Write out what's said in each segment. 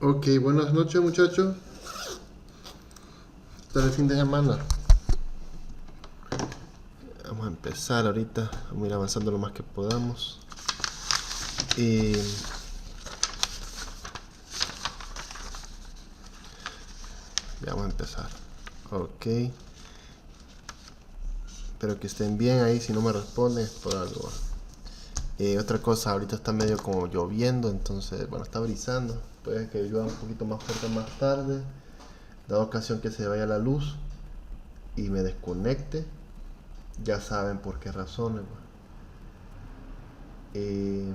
Ok, buenas noches muchachos. Está el fin de semana. Vamos a empezar ahorita. Vamos a ir avanzando lo más que podamos. Y ya vamos a empezar. Ok. Espero que estén bien ahí. Si no me responden, por algo. Otra cosa, ahorita está medio como lloviendo. Entonces, bueno, está brisando. Puede que llueva un poquito más fuerte más tarde. Dado ocasión que se vaya la luz y me desconecte. Ya saben por qué razones. Eh,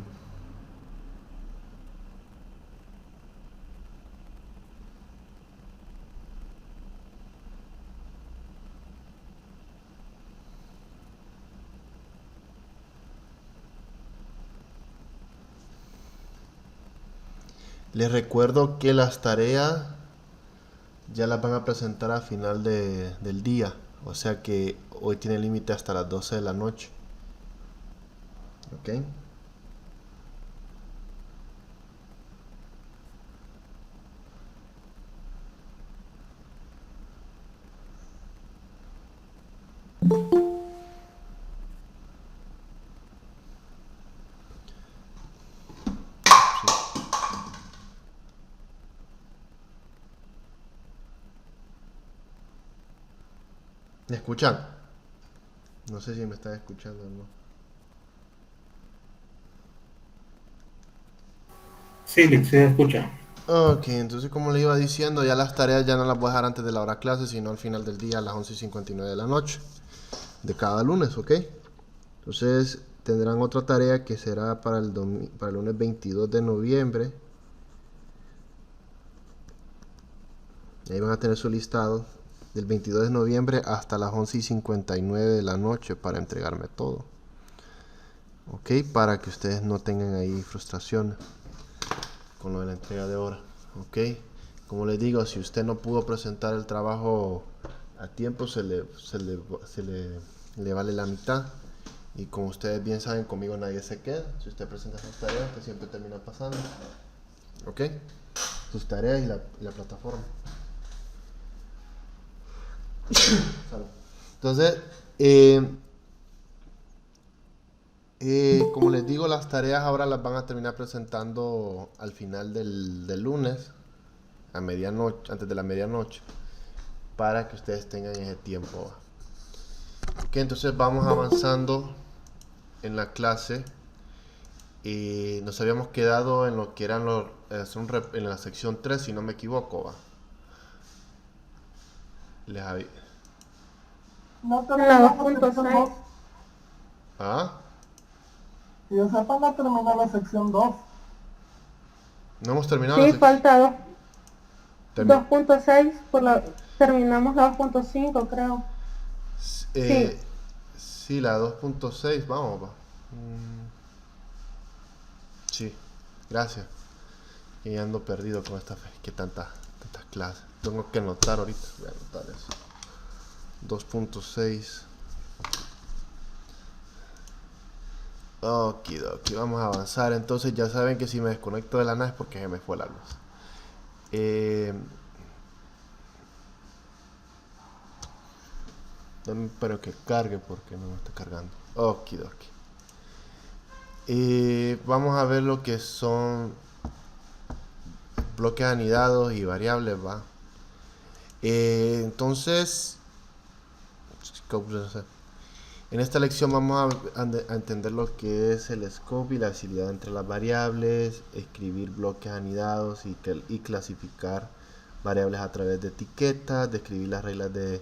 Les recuerdo que las tareas ya las van a presentar a final del día. O sea que hoy tiene límite hasta las 12 de la noche. ¿Ok? Sí. ¿Me escuchan? No sé si me están escuchando o no. Sí, se escucha. Ok, entonces como le iba diciendo, ya las tareas ya no las voy a dejar antes de la hora clase, sino al final del día a las 11:59 de la noche. De cada lunes, ¿ok? Entonces tendrán otra tarea que será para el lunes 22 de noviembre. Ahí van a tener su listado del 22 de noviembre hasta las 11:59 de la noche para entregarme todo. Ok, para que ustedes no tengan ahí frustraciones con lo de la entrega de hora. Ok, como les digo, si usted no pudo presentar el trabajo a tiempo, le vale la mitad. Y como ustedes bien saben, conmigo nadie se queda. Si usted presenta sus tareas, usted siempre termina pasando. Ok, sus tareas y la plataforma. Entonces, eh, como les digo, las tareas ahora las van a terminar presentando al final del lunes, a medianoche, antes de la medianoche, para que ustedes tengan ese tiempo. Ok, entonces vamos avanzando en la clase. Nos habíamos quedado en lo que eran en la sección 3 si no me equivoco. ¿Va? Les había... No En la terminó la sección 2.6. 2. ¿Ah? Que yo sepa, no terminó la sección 2. No hemos terminado la Sí, sección. falta Termi- 2.6, terminamos la 2.5, creo. eh, Sí, sí, la 2.6 vamos. Va. Sí, gracias. Y ando perdido con esta fe. Que tantas clases. Tengo que anotar ahorita. Voy a anotar eso. 2.6. Okidoki, vamos a avanzar. Entonces ya saben que si me desconecto de la nave es porque se me fue la luz. Eh, Espero que cargue porque no me está cargando. Okidoki. Vamos a ver lo que son bloques anidados y variables, va. Entonces, en esta lección vamos a entender lo que es el scope y la visibilidad entre las variables, escribir bloques anidados y clasificar variables a través de etiquetas, describir las reglas de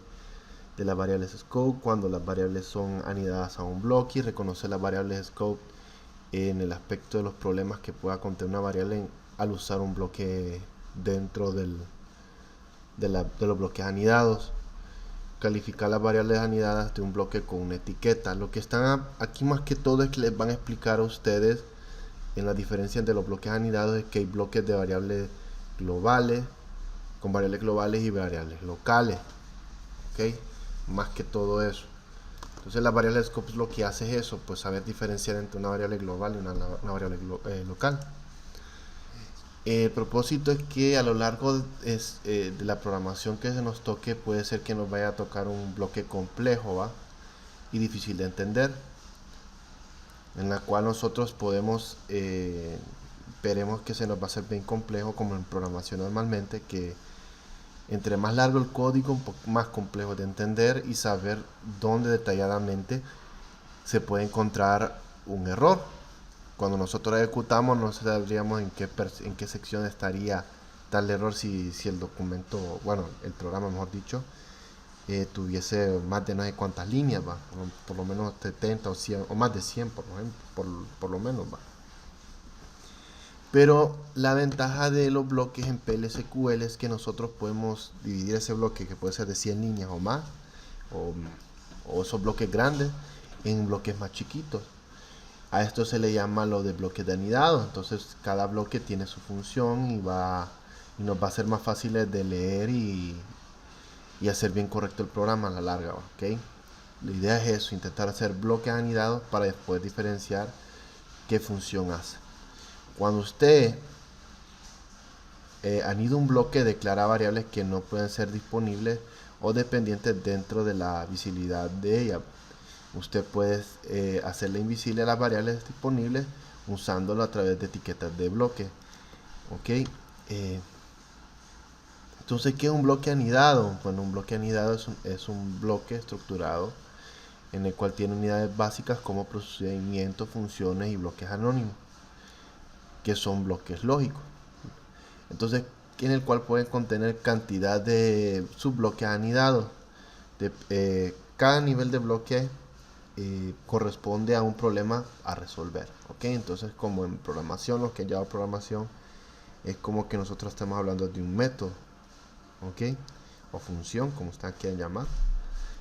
las variables scope cuando las variables son anidadas a un bloque y reconocer las variables scope en el aspecto de los problemas que pueda contener una variable al usar un bloque dentro de los bloques anidados. Calificar las variables anidadas de un bloque con una etiqueta. Lo que están aquí más que todo es que les van a explicar a ustedes en la diferencia de los bloques anidados es que hay bloques de variables globales, con variables globales y variables locales. ¿Ok? Más que todo eso. Entonces la variable scope lo que hace es eso, pues saber diferenciar entre una variable global y una variable local. El propósito es que a lo largo de la programación que se nos toque, puede ser que nos vaya a tocar un bloque complejo, ¿va? Y difícil de entender, en la cual nosotros podemos, veremos que se nos va a hacer bien complejo, como en programación normalmente, que entre más largo el código, un poco más complejo de entender y saber dónde detalladamente se puede encontrar un error. Cuando nosotros ejecutamos, no sabríamos en qué sección estaría tal error si el documento, bueno, el programa mejor dicho, tuviese más de no sé cuántas líneas, va, por lo menos 70 o 100 o más de 100 por ejemplo, por lo menos, va. Pero la ventaja de los bloques en PLSQL es que nosotros podemos dividir ese bloque, que puede ser de 100 líneas o más, o esos bloques grandes, en bloques más chiquitos. A esto se le llama lo de bloques de anidado. Entonces cada bloque tiene su función y nos va a ser más fácil de leer y hacer bien correcto el programa a la larga, ¿ok? La idea es eso, intentar hacer bloques anidados para después diferenciar qué función hace. Cuando usted anida un bloque, declara variables que no pueden ser disponibles o dependientes dentro de la visibilidad de ella. Usted puede hacerle invisible a las variables disponibles usándolo a través de etiquetas de bloque. ¿Ok? Entonces, ¿qué es un bloque anidado? Bueno, un bloque anidado es un bloque estructurado en el cual tiene unidades básicas como procedimientos, funciones y bloques anónimos, que son bloques lógicos. Entonces, en el cual pueden contener cantidad de subbloques anidados. Cada nivel de bloque corresponde a un problema a resolver. ¿Ok? Entonces, como en programación, lo que lleva programación es como que nosotros estamos hablando de un método, ¿ok? O función, como ustedes quieran llamar.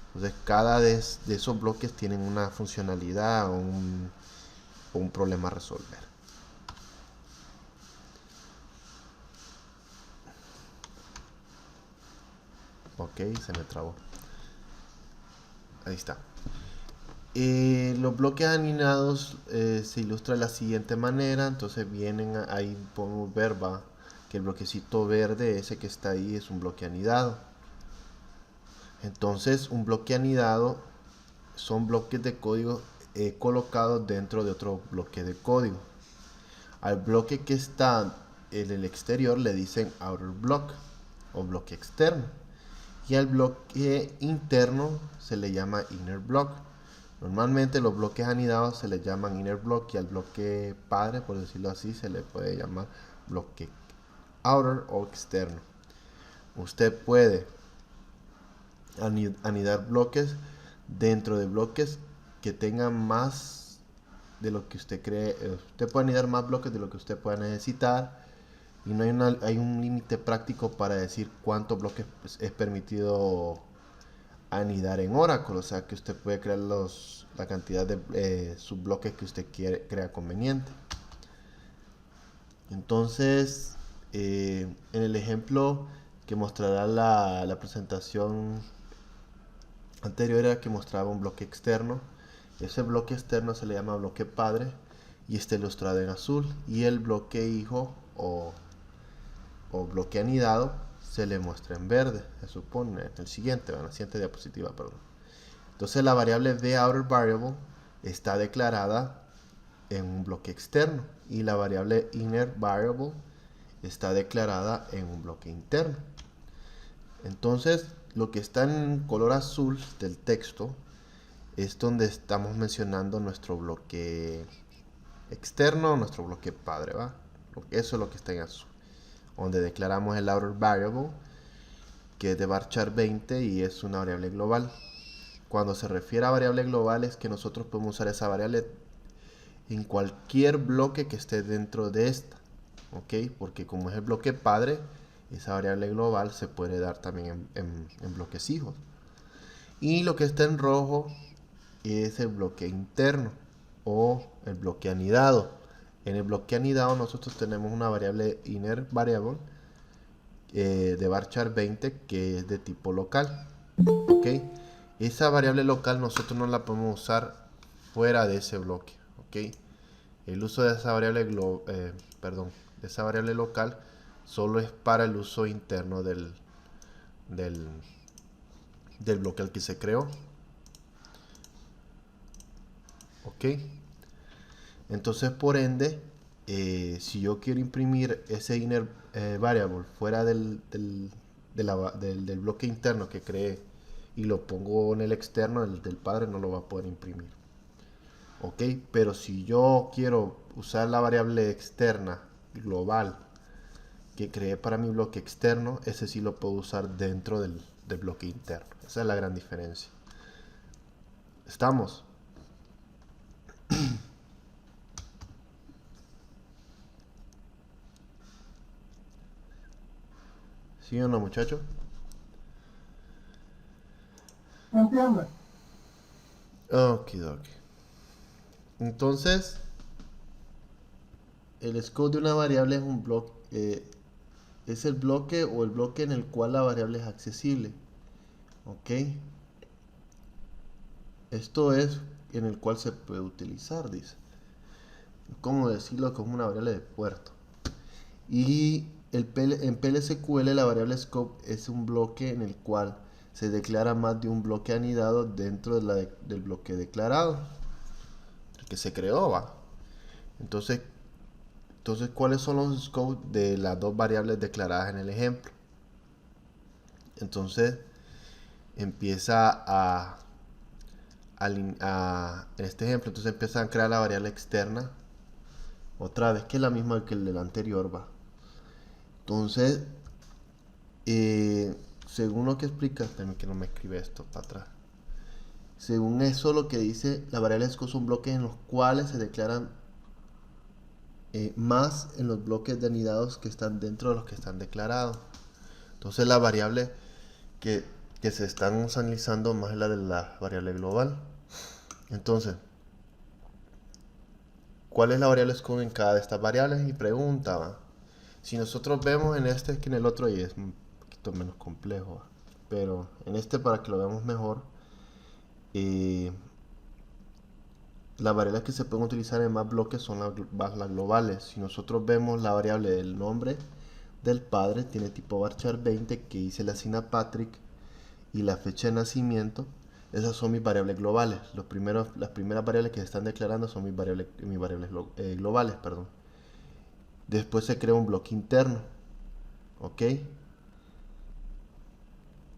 Entonces, cada de esos bloques tienen una funcionalidad o un problema a resolver. Ok, se me trabó. Ahí está. Los bloques anidados se ilustra de la siguiente manera. Entonces vienen ahí, podemos ver, va, que el bloquecito verde, ese que está ahí, es un bloque anidado. Entonces un bloque anidado son bloques de código colocados dentro de otro bloque de código. Al bloque que está en el exterior le dicen outer block o bloque externo, y al bloque interno se le llama inner block. Normalmente los bloques anidados se les llaman inner block, y al bloque padre, por decirlo así, se le puede llamar bloque outer o externo. Usted puede anidar bloques dentro de bloques que tengan más de lo que usted cree. Usted puede anidar más bloques de lo que usted pueda necesitar, y no hay un límite práctico para decir cuántos bloques es permitido anidar en Oracle. O sea que usted puede crear la cantidad de subbloques que usted crea conveniente. Entonces, en el ejemplo que mostrará la presentación anterior, era que mostraba un bloque externo. Ese bloque externo se le llama bloque padre y está ilustrado en azul, y el bloque hijo o bloque anidado se le muestra en verde, se supone, en el siguiente, en la siguiente diapositiva, perdón. Entonces la variable VOuterVariable está declarada en un bloque externo, y la variable InnerVariable está declarada en un bloque interno. Entonces lo que está en color azul del texto es donde estamos mencionando nuestro bloque externo, nuestro bloque padre, ¿va? Eso es lo que está en azul, donde declaramos el outer variable, que es de varchar 20 y es una variable global. Cuando se refiere a variable global, es que nosotros podemos usar esa variable en cualquier bloque que esté dentro de esta, ¿ok? Porque como es el bloque padre, esa variable global se puede dar también en bloques hijos. Y lo que está en rojo es el bloque interno o el bloque anidado. En el bloque anidado nosotros tenemos una variable inner variable de varchar 20 que es de tipo local. ¿Ok? Esa variable local nosotros no la podemos usar fuera de ese bloque. ¿Ok? El uso de esa variable, de esa variable local solo es para el uso interno del bloque al que se creó. Ok. Entonces, por ende, si yo quiero imprimir ese inner variable fuera del bloque interno que creé y lo pongo en el externo, el del padre no lo va a poder imprimir. Ok, pero si yo quiero usar la variable externa global que creé para mi bloque externo, ese sí lo puedo usar dentro del bloque interno. Esa es la gran diferencia. ¿Estamos? ¿Sí o no, muchachos? ¿Me entiendes? Okidoki. Entonces, el scope de una variable es un bloque, es el bloque o el bloque en el cual la variable es accesible. Ok. Esto es en el cual se puede utilizar, dice. ¿Cómo decirlo? Como una variable de puerto. Y en PLSQL la variable scope es un bloque en el cual se declara más de un bloque anidado dentro del bloque declarado, el que se creó, ¿va? Entonces, ¿cuáles son los scopes de las dos variables declaradas en el ejemplo? Entonces, empieza en este ejemplo, entonces empieza a crear la variable externa, otra vez que es la misma que el del anterior, ¿va? Entonces, según lo que explica, también que no me escribe esto para atrás. Según eso, lo que dice, la variable scope son bloques en los cuales se declaran más en los bloques de anidados que están dentro de los que están declarados. Entonces, la variable que se están utilizando más es la de la variable global. Entonces, ¿cuál es la variable scope en cada de estas variables? Y pregunta, ¿va? Si nosotros vemos en este, es que en el otro y es un poquito menos complejo, ¿va? Pero en este, para que lo veamos mejor, las variables que se pueden utilizar en más bloques son las globales. Si nosotros vemos la variable del nombre del padre, tiene tipo varchar 20, que hice le asigna Patrick, y la fecha de nacimiento, esas son mis variables globales. Las primeras variables que se están declarando son mis variables globales, perdón. Después se crea un bloque interno, ok,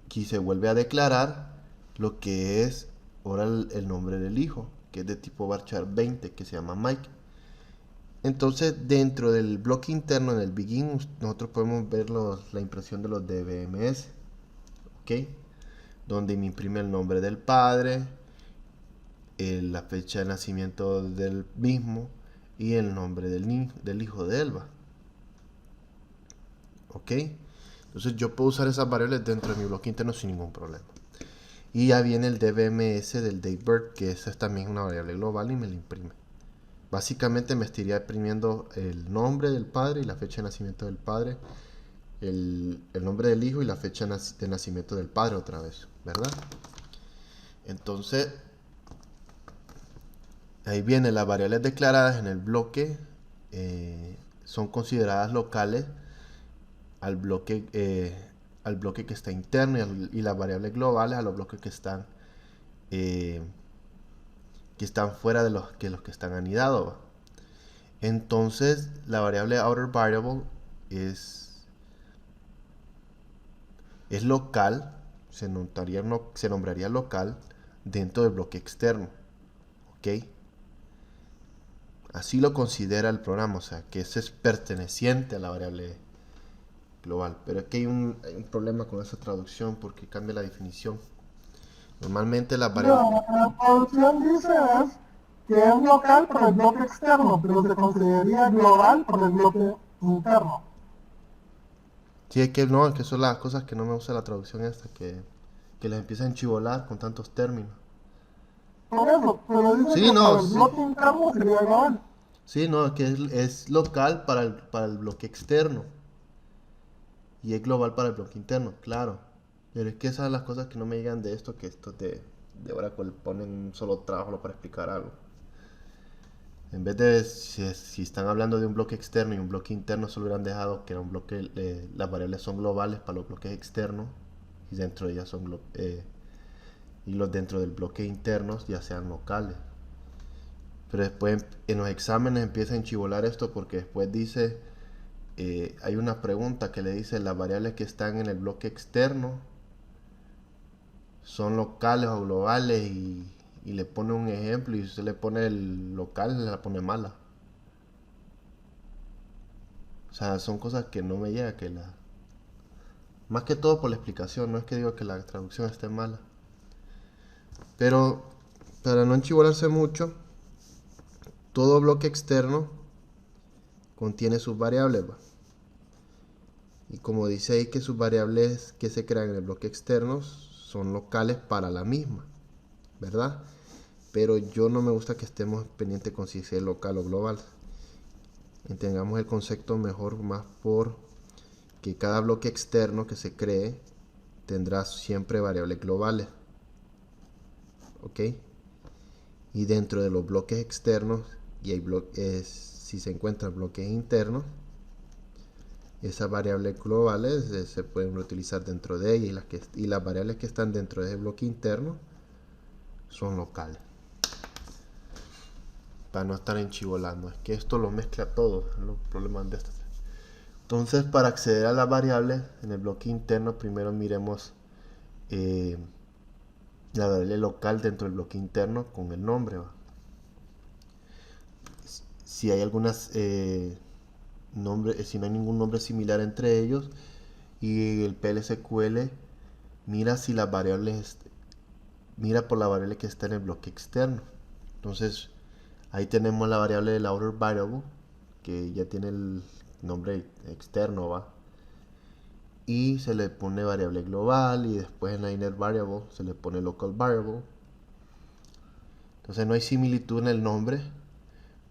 aquí se vuelve a declarar lo que es ahora el nombre del hijo, que es de tipo varchar 20, que se llama Mike. Entonces, dentro del bloque interno, en el begin, nosotros podemos ver la impresión de los DBMS, ok, donde me imprime el nombre del padre, la fecha de nacimiento del mismo y el nombre del hijo de Elba. Ok, entonces yo puedo usar esas variables dentro de mi bloque interno sin ningún problema. Y ya viene el DBMS del DateBirth, que esa es también una variable global y me la imprime. Básicamente me estaría imprimiendo el nombre del padre y la fecha de nacimiento del padre, el nombre del hijo y la fecha de nacimiento del padre otra vez, ¿verdad? Entonces, ahí vienen las variables declaradas en el bloque, son consideradas locales al bloque que está interno y las variables globales a los bloques que están fuera de los que están anidados, ¿va? Entonces la variable outer variable es local, se nombraría local dentro del bloque externo, ok, así lo considera el programa, o sea que ese es perteneciente a la variable global. Pero aquí hay un problema con esa traducción porque cambia la definición. Normalmente las variables... No, la traducción dice es que es local por el bloque externo, pero se consideraría global por el bloque interno. Sí, es que no, es que son las cosas que no me gusta la traducción esta, que les empieza a enchivolar con tantos términos. Por eso, pero dice Sí, que no, para el bloque interno sería global. sí, no, es que es local para el bloque externo y es global para el bloque interno, claro. Pero es que esas son las cosas que no me llegan de esto, que estos de Oracle ponen un solo trabajo para explicar algo. En vez de, si están hablando de un bloque externo y un bloque interno, solo hubieran dejado que era un bloque, las variables son globales para los bloques externos y dentro de ellas son y los dentro del bloque internos ya sean locales. Pero después en los exámenes empieza a enchivolar esto porque después dice, hay una pregunta que le dice las variables que están en el bloque externo son locales o globales y le pone un ejemplo y si usted le pone el local, le la pone mala. O sea, son cosas que no me llega que la... Más que todo por la explicación, no es que digo que la traducción esté mala. Pero para no enchivolarse mucho, todo bloque externo contiene sus variables, ¿va? Y como dice ahí que sus variables que se crean en el bloque externo son locales para la misma, ¿verdad? Pero yo no me gusta que estemos pendientes con si es local o global. Entendamos el concepto mejor más por que cada bloque externo que se cree tendrá siempre variables globales. ¿Ok? Y dentro de los bloques externos, y hay si se encuentran bloques internos, esas variables globales se pueden utilizar dentro de ellas y las variables que están dentro de ese bloque interno son locales. Para no estar enchivolando, es que esto lo mezcla todo, los problemas de esto. Entonces, para acceder a las variables en el bloque interno, primero miremos la variable local dentro del bloque interno con el nombre, ¿va? Si hay algunas si no hay ningún nombre similar entre ellos, y el PLSQL mira si las variables mira por la variable que está en el bloque externo. Entonces ahí tenemos la variable del outer variable que ya tiene el nombre externo, va, y se le pone variable global y después en la inner variable se le pone local variable. Entonces no hay similitud en el nombre,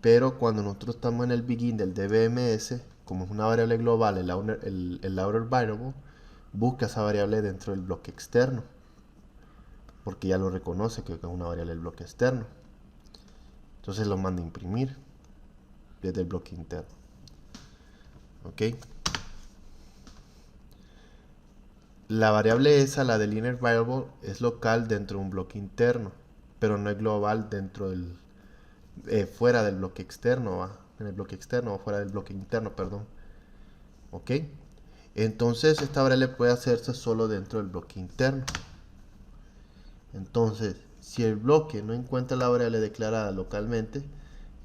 pero cuando nosotros estamos en el begin del DBMS, como es una variable global, el outer variable busca esa variable dentro del bloque externo, porque ya lo reconoce que es una variable del bloque externo. Entonces lo manda a imprimir desde el bloque interno. ¿Ok? La variable esa, la del inner variable, es local dentro de un bloque interno, pero no es global dentro del fuera del bloque externo, ¿va? En el bloque externo o fuera del bloque interno, perdón. ¿Ok? Entonces esta variable puede hacerse solo dentro del bloque interno. Entonces, si el bloque no encuentra la variable declarada localmente,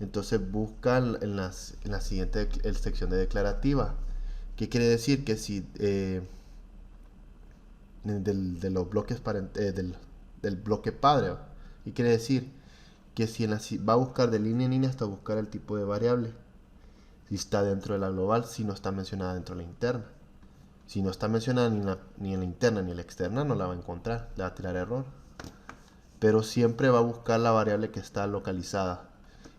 entonces busca en la siguiente sección de declarativa. ¿Qué quiere decir? Que si de los bloques del bloque padre, ¿va? Y quiere decir que si va a buscar de línea en línea hasta buscar el tipo de variable, si está dentro de la global, si no está mencionada dentro de la interna. Si no está mencionada ni en la interna ni en la externa, no la va a encontrar, le va a tirar error. Pero siempre va a buscar la variable que está localizada.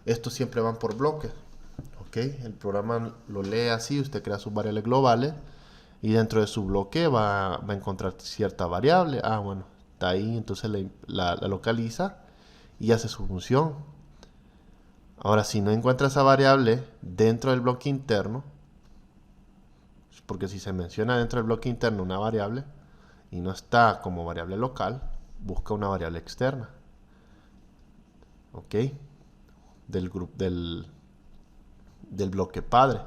Estos siempre van por bloques. ¿Ok? El programa lo lee así, usted crea sus variables globales y dentro de su bloque va a encontrar cierta variable. Ah, bueno, está ahí, entonces la localiza y hace su función. Ahora, si no encuentra esa variable dentro del bloque interno, porque si se menciona dentro del bloque interno una variable y no está como variable local, busca una variable externa. ¿Ok? Del bloque padre.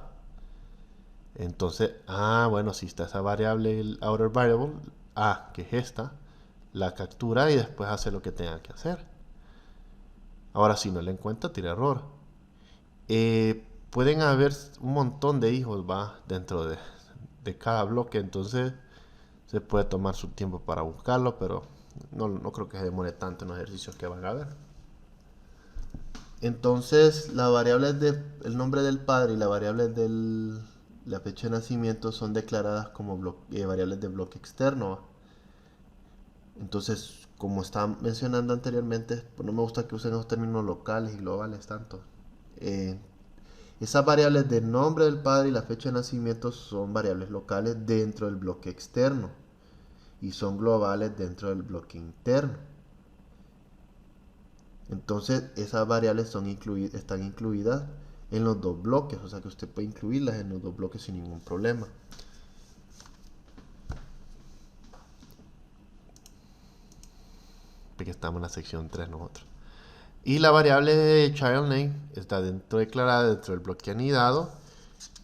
Entonces, bueno, si está esa variable, el outer variable, que es esta, la captura y después hace lo que tenga que hacer. Ahora, si no le encuentra, tira error. Pueden haber un montón de hijos, va, dentro de cada bloque, entonces se puede tomar su tiempo para buscarlo, pero no creo que se demore tanto en los ejercicios que van a ver. Entonces, las variables del nombre del padre y la variable de la fecha de nacimiento son declaradas como variables de bloque externo, ¿va? Entonces, como estaba mencionando anteriormente, pues no me gusta que usen esos términos locales y globales tanto. Esas variables del nombre del padre y la fecha de nacimiento son variables locales dentro del bloque externo y son globales dentro del bloque interno. Entonces esas variables están incluidas en los dos bloques, o sea que usted puede incluirlas en los dos bloques sin ningún problema. Porque estamos en la sección 3 nosotros. Y la variable de child name está declarada dentro del bloque anidado,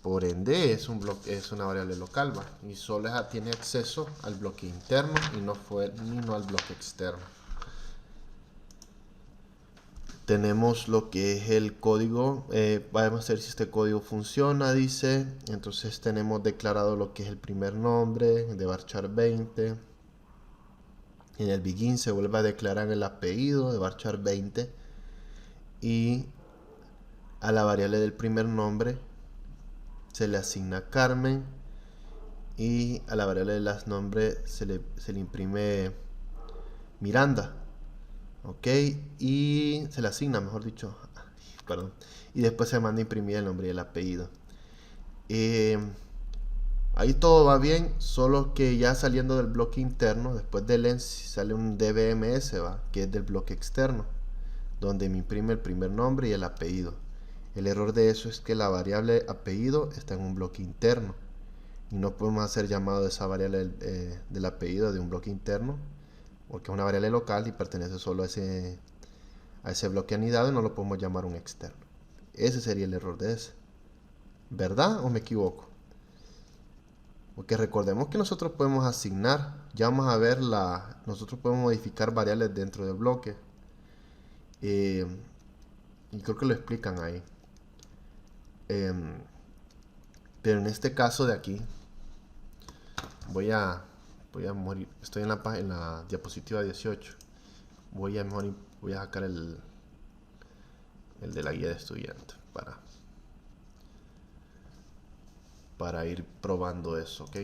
por ende es una variable local, ¿va? Y solo tiene acceso al bloque interno y no al bloque externo. Tenemos lo que es el código, vamos a ver si este código funciona, dice. Entonces tenemos declarado lo que es el primer nombre de varchar 20. En el begin se vuelve a declarar el apellido de varchar 20 y a la variable del primer nombre se le asigna Carmen y a la variable de las nombres se le imprime Miranda, ok, y se le asigna, mejor dicho, perdón, y después se manda a imprimir el nombre y el apellido. Ahí todo va bien, solo que ya saliendo del bloque interno, después del ENS sale un DBMS, ¿va? Que es del bloque externo, donde me imprime el primer nombre y el apellido. El error de eso es que la variable apellido está en un bloque interno y no podemos hacer llamado de esa variable del apellido de un bloque interno, porque es una variable local y pertenece solo a ese bloque anidado y no lo podemos llamar un externo. Ese sería el error de ese. ¿Verdad o me equivoco? Porque recordemos que nosotros podemos asignar, ya vamos a ver nosotros podemos modificar variables dentro del bloque. Y creo que lo explican ahí. Pero en este caso de aquí, voy a morir. Estoy en la diapositiva 18. Voy a sacar el de la guía de estudiante para ir probando eso, ok.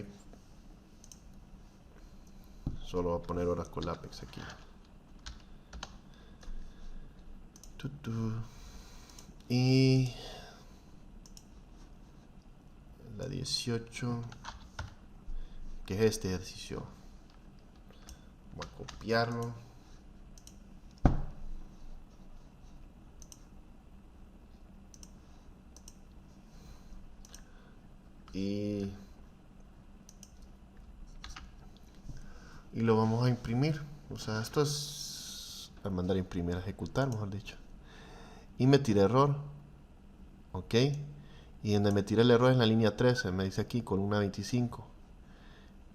Solo voy a poner Oracle Apex aquí. Y la 18, que es este ejercicio, voy a copiarlo y lo vamos a imprimir. O sea, esto es a mandar a imprimir, a ejecutar, mejor dicho. Y me tira error, ok. Y donde me tira el error es en la línea 13, me dice aquí columna 25,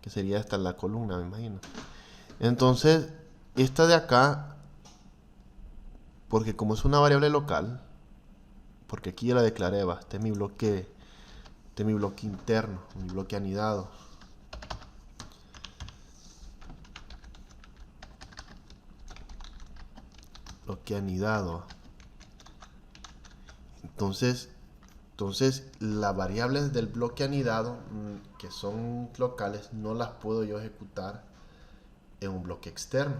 que sería esta la columna, me imagino. Entonces esta de acá, porque como es una variable local, porque aquí ya la declaré, va, este es mi bloque interno, mi bloque anidado. Bloque anidado. Entonces las variables del bloque anidado, que son locales, no las puedo yo ejecutar en un bloque externo.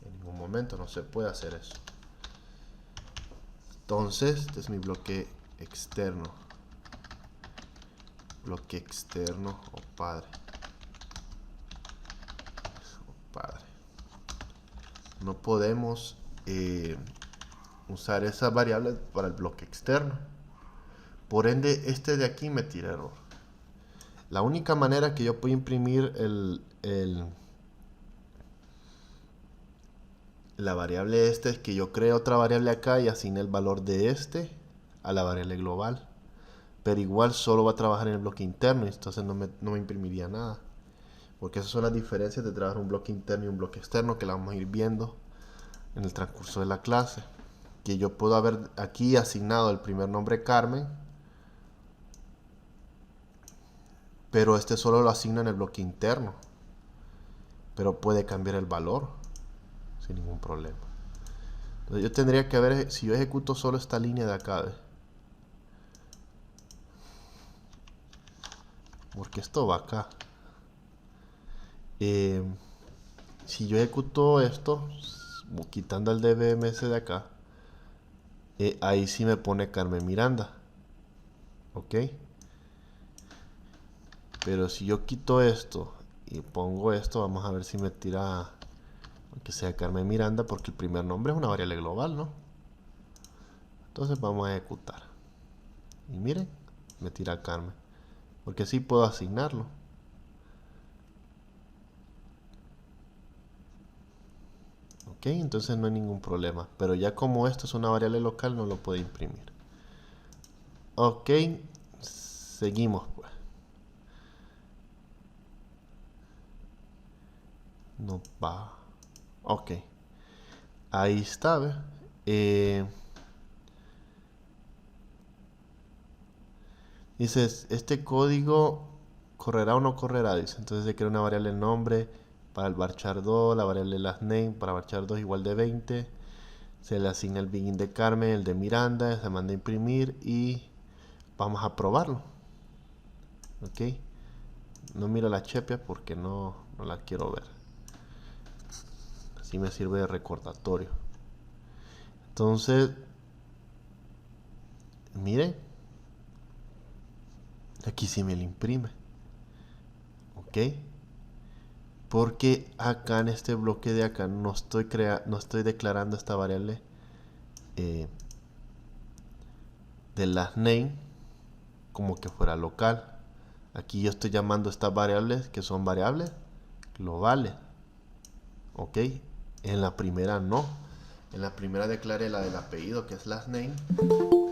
En ningún momento no se puede hacer eso. Entonces, este es mi bloque externo. Bloque externo, oh padre. Oh padre. No podemos usar esas variables para el bloque externo. Por ende, este de aquí me tira error. La única manera que yo puedo imprimir la variable es que yo cree otra variable acá y asigne el valor de a la variable global. Pero igual solo va a trabajar en el bloque interno, y entonces no me imprimiría nada. Porque esas son las diferencias de trabajar un bloque interno y un bloque externo, que la vamos a ir viendo en el transcurso de la clase. Que yo puedo haber aquí asignado el primer nombre Carmen, pero este solo lo asigna en el bloque interno, pero puede cambiar el valor sin ningún problema. Entonces yo tendría que ver si yo ejecuto solo esta línea de acá, ¿ves? Porque esto va acá. Si yo ejecuto esto quitando el DBMS de acá, ahí sí me pone Carmen Miranda, ok. Pero si yo quito esto y pongo esto, vamos a ver si me tira aunque sea Carmen Miranda, porque el primer nombre es una variable global, ¿no? Entonces vamos a ejecutar. Y miren, me tira Carmen, porque así puedo asignarlo. Ok, entonces no hay ningún problema. Pero ya como esto es una variable local, no lo puedo imprimir. Ok, seguimos pues. No va. Ok. Ahí está, ¿ves? Dices, este código correrá o no correrá, dice. Entonces se crea una variable nombre para el varchar 2, la variable last name para varchar 2 igual de 20. Se le asigna el begin de Carmen, el de Miranda, se manda a imprimir y vamos a probarlo. Ok. No miro la chepia porque no la quiero ver. Así me sirve de recordatorio. Entonces, miren, aquí sí me lo imprime. Ok. Porque acá en este bloque de acá no estoy declarando esta variable de last name como que fuera local. Aquí yo estoy llamando estas variables que son variables globales. Ok. En la primera no. En la primera declaré la del apellido, que es last name,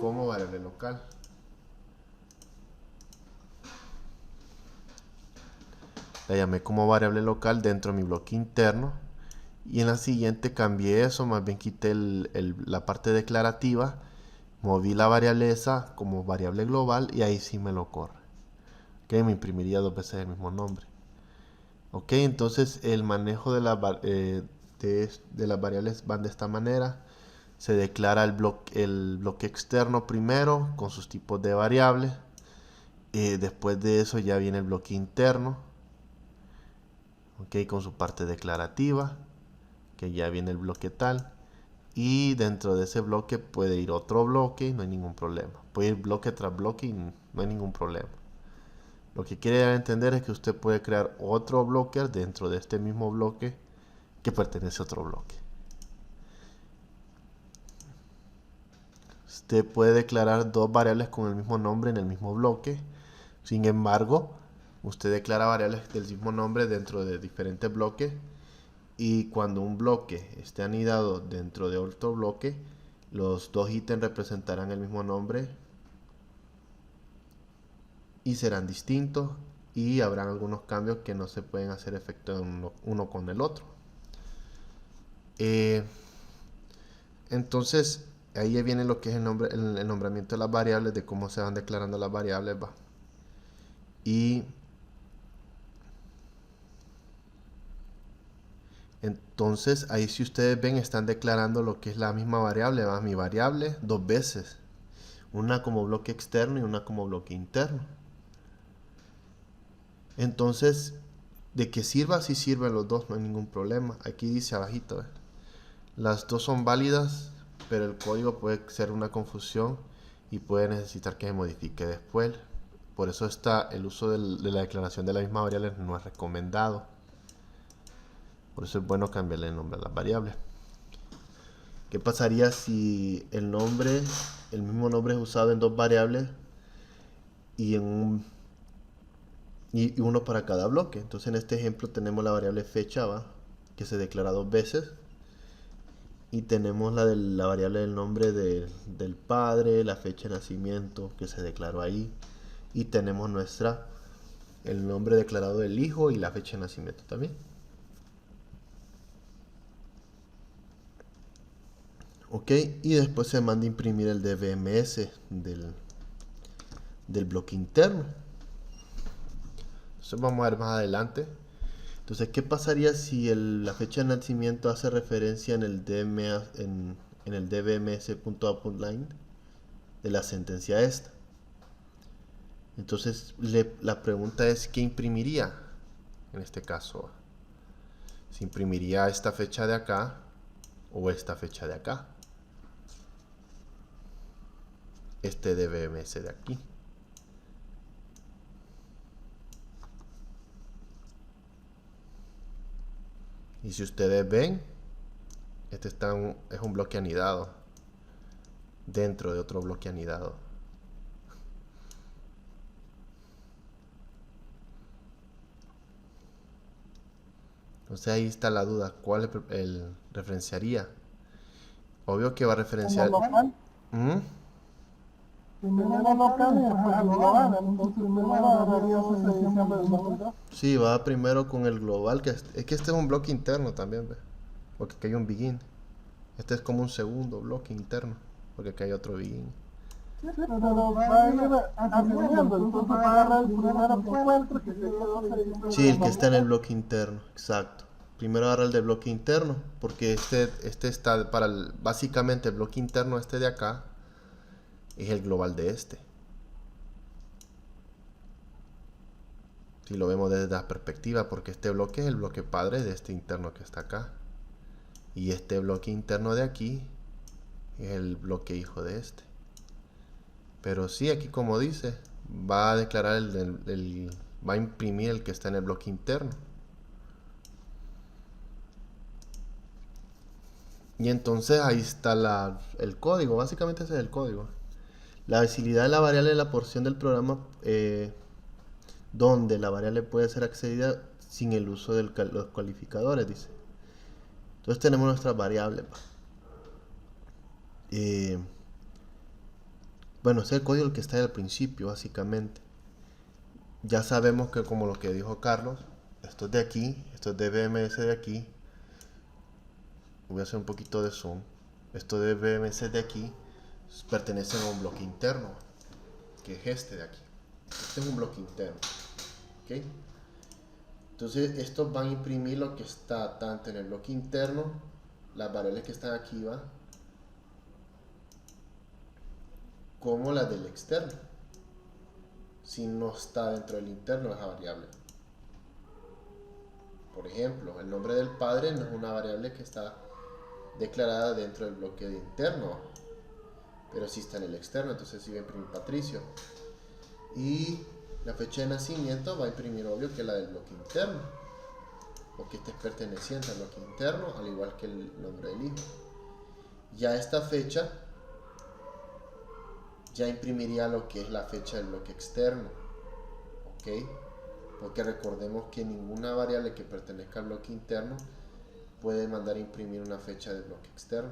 como variable local. La llamé como variable local dentro de mi bloque interno. Y en la siguiente cambié eso, más bien quité la parte declarativa, moví la variable esa como variable global y ahí sí me lo corre. Ok, me imprimiría dos veces el mismo nombre. Ok, entonces el manejo de las variables van de esta manera. Se declara el bloque externo primero con sus tipos de variables. Después de eso ya viene el bloque interno, ok, con su parte declarativa, que ya viene el bloque tal. Y dentro de ese bloque puede ir otro bloque y no hay ningún problema. Puede ir bloque tras bloque y no hay ningún problema. Lo que quiere dar a entender es que usted puede crear otro bloque dentro de este mismo bloque que pertenece a otro bloque. Usted puede declarar dos variables con el mismo nombre en el mismo bloque. Sin embargo, usted declara variables del mismo nombre dentro de diferentes bloques. Y cuando un bloque esté anidado dentro de otro bloque, los dos ítems representarán el mismo nombre y serán distintos, y habrán algunos cambios que no se pueden hacer efecto en uno con el otro. Entonces ahí ya viene lo que es el nombramiento de las variables, de cómo se van declarando las variables, va. Y entonces ahí, si ustedes ven, están declarando lo que es la misma variable, va, mi variable dos veces, una como bloque externo y una como bloque interno. Entonces, de que sirva, sí sirven los dos, no hay ningún problema. Aquí dice abajito, ¿eh? Las dos son válidas, pero el código puede ser una confusión y puede necesitar que se modifique después. Por eso el uso de la declaración de la misma variable no es recomendado. Por eso es bueno cambiarle el nombre a las variables. ¿Qué pasaría si el mismo nombre es usado en dos variables y uno para cada bloque? Entonces en este ejemplo tenemos la variable fecha, ¿va?, que se declara dos veces. Y tenemos la variable del nombre del padre, la fecha de nacimiento que se declaró ahí. Y tenemos el nombre declarado del hijo y la fecha de nacimiento también. Ok, y después se manda a imprimir el DBMS del bloque interno. Eso vamos a ver más adelante. Entonces, ¿qué pasaría si la fecha de nacimiento hace referencia en el dbms.outputLine de la sentencia esta? Entonces, la pregunta es, ¿qué imprimiría en este caso? ¿Se imprimiría esta fecha de acá o esta fecha de acá? Este DBMS de aquí. Y si ustedes ven, este es un bloque anidado dentro de otro bloque anidado. Entonces ahí está la duda, ¿cuál el referenciaría? Obvio que va a referenciar... Como local, ¿Mm? primero local y después global. Entonces primero agarraría esa edición del 2002. Sí, va primero con el global, que es que este es un bloque interno también, ¿ve? Porque aquí hay un begin. Este es como un segundo bloque interno, porque aquí hay otro begin. Sí, pero va a ir ascendiendo. Entonces va a agarrar el primero que encuentre, que sería esa edición Sí, el del que está en el 2002. bloque interno, exacto. Primero agarra el del bloque interno, porque este está para básicamente el bloque interno este de acá es el global de este. Si lo vemos desde la perspectiva, porque este bloque es el bloque padre de este interno que está acá. Y este bloque interno de aquí es el bloque hijo de este. Pero sí, aquí como dice, va a declarar va a imprimir el que está en el bloque interno. Y entonces ahí está el código, básicamente ese es el código. La visibilidad de la variable es la porción del programa donde la variable puede ser accedida sin el uso de los cualificadores, dice. Entonces tenemos nuestras variables. Bueno, ese es el código que está ahí al principio, básicamente. Ya sabemos que, como lo que dijo Carlos, esto es de aquí, esto es de BMS de aquí. Voy a hacer un poquito de zoom. Esto de BMS de aquí pertenece a un bloque interno, que es este de aquí. Este es un bloque interno. ¿Ok? Entonces, estos van a imprimir lo que está tanto en el bloque interno, las variables que están aquí, ¿va? Como las del externo. Si no está dentro del interno esa variable. Por ejemplo, el nombre del padre no es una variable que está declarada dentro del bloque de interno, pero sí está en el externo, entonces sí va a imprimir Patricio. Y la fecha de nacimiento va a imprimir, obvio, que la del bloque interno, porque este es perteneciente al bloque interno, al igual que el nombre del hijo. Ya esta fecha ya imprimiría lo que es la fecha del bloque externo, ¿ok? Porque recordemos que ninguna variable que pertenezca al bloque interno puede mandar a imprimir una fecha del bloque externo.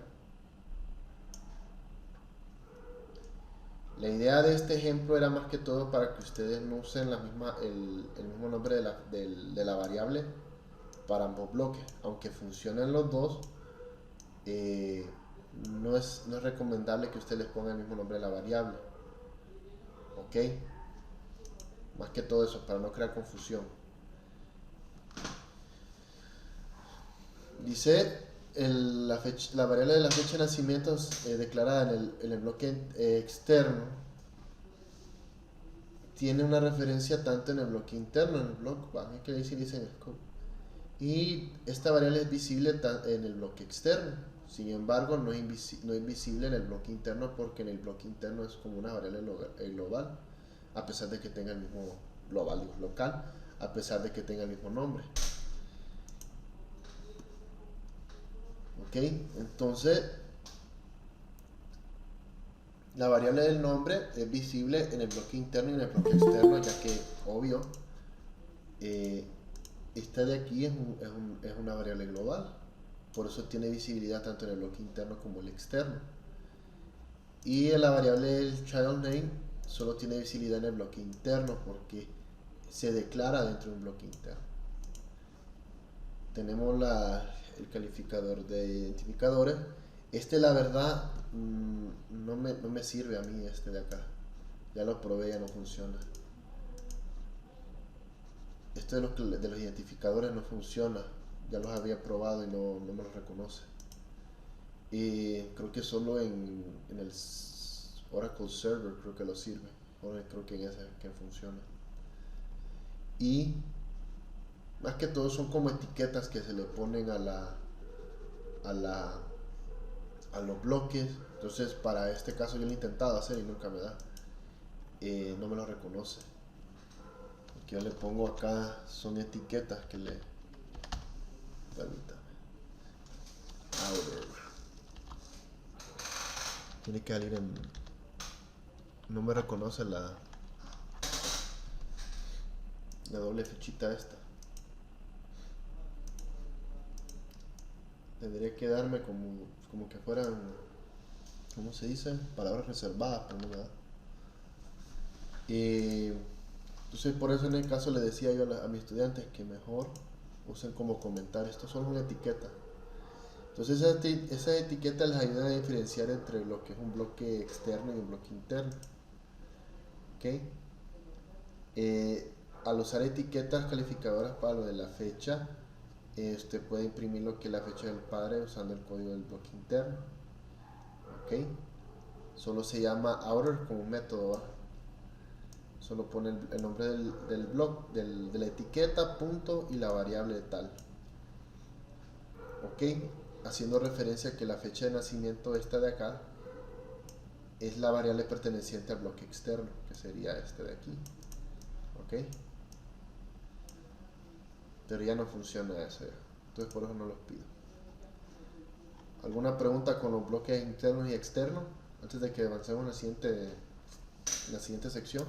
La idea de este ejemplo era más que todo para que ustedes no usen el mismo nombre de la variable para ambos bloques. Aunque funcionen los dos, no es recomendable que ustedes les pongan el mismo nombre de la variable. ¿Ok? Más que todo eso, para no crear confusión. Dice la variable de la fecha de nacimiento declarada en el bloque externo tiene una referencia tanto en el bloque interno, en el bloque, hay que decir dice en el scope, y esta variable es visible en el bloque externo. Sin embargo, no es visible en el bloque interno, porque en el bloque interno es como una variable global, a pesar de que tenga el mismo local, a pesar de que tenga el mismo nombre. Ok, entonces la variable del nombre es visible en el bloque interno y en el bloque externo, ya que, obvio, esta de aquí es una variable global, por eso tiene visibilidad tanto en el bloque interno como el externo. Y la variable del child name solo tiene visibilidad en el bloque interno, porque se declara dentro de un bloque interno. Tenemos el calificador de identificadores. La verdad, no me sirve a mí este de acá. Ya lo probé, ya no funciona. Este de los identificadores no funciona. Ya los había probado y no me los reconoce. Y creo que solo en el Oracle Server creo que lo sirve. Creo que en ese que funciona. Y más que todo son como etiquetas que se le ponen a los bloques. Entonces, para este caso yo lo he intentado hacer y nunca me da. No me lo reconoce. Lo que yo le pongo acá son etiquetas que le... Permítame. outer. Tiene que salir en... No me reconoce la doble flechita esta. Tendría que darme como que fueran, ¿cómo se dice? Palabras reservadas, pero no me da. Entonces por eso en el caso le decía yo a mis estudiantes que mejor usen como comentar. Esto solo es una etiqueta. Entonces esas etiquetas les ayudan a diferenciar entre lo que es un bloque externo y un bloque interno. ¿Ok? Al usar etiquetas calificadoras para lo de la fecha, usted puede imprimir lo que es la fecha del padre usando el código del bloque interno. ¿Ok? Solo se llama outer como un método, ¿va? Solo pone el nombre del bloque, de la etiqueta, punto y la variable de tal. ¿Ok? Haciendo referencia a que la fecha de nacimiento esta de acá es la variable perteneciente al bloque externo, que sería este de aquí. ¿Ok? Pero ya no funciona eso ya. Entonces por eso no los pido. ¿Alguna pregunta con los bloques internos y externos? Antes de que avancemos en la siguiente sección.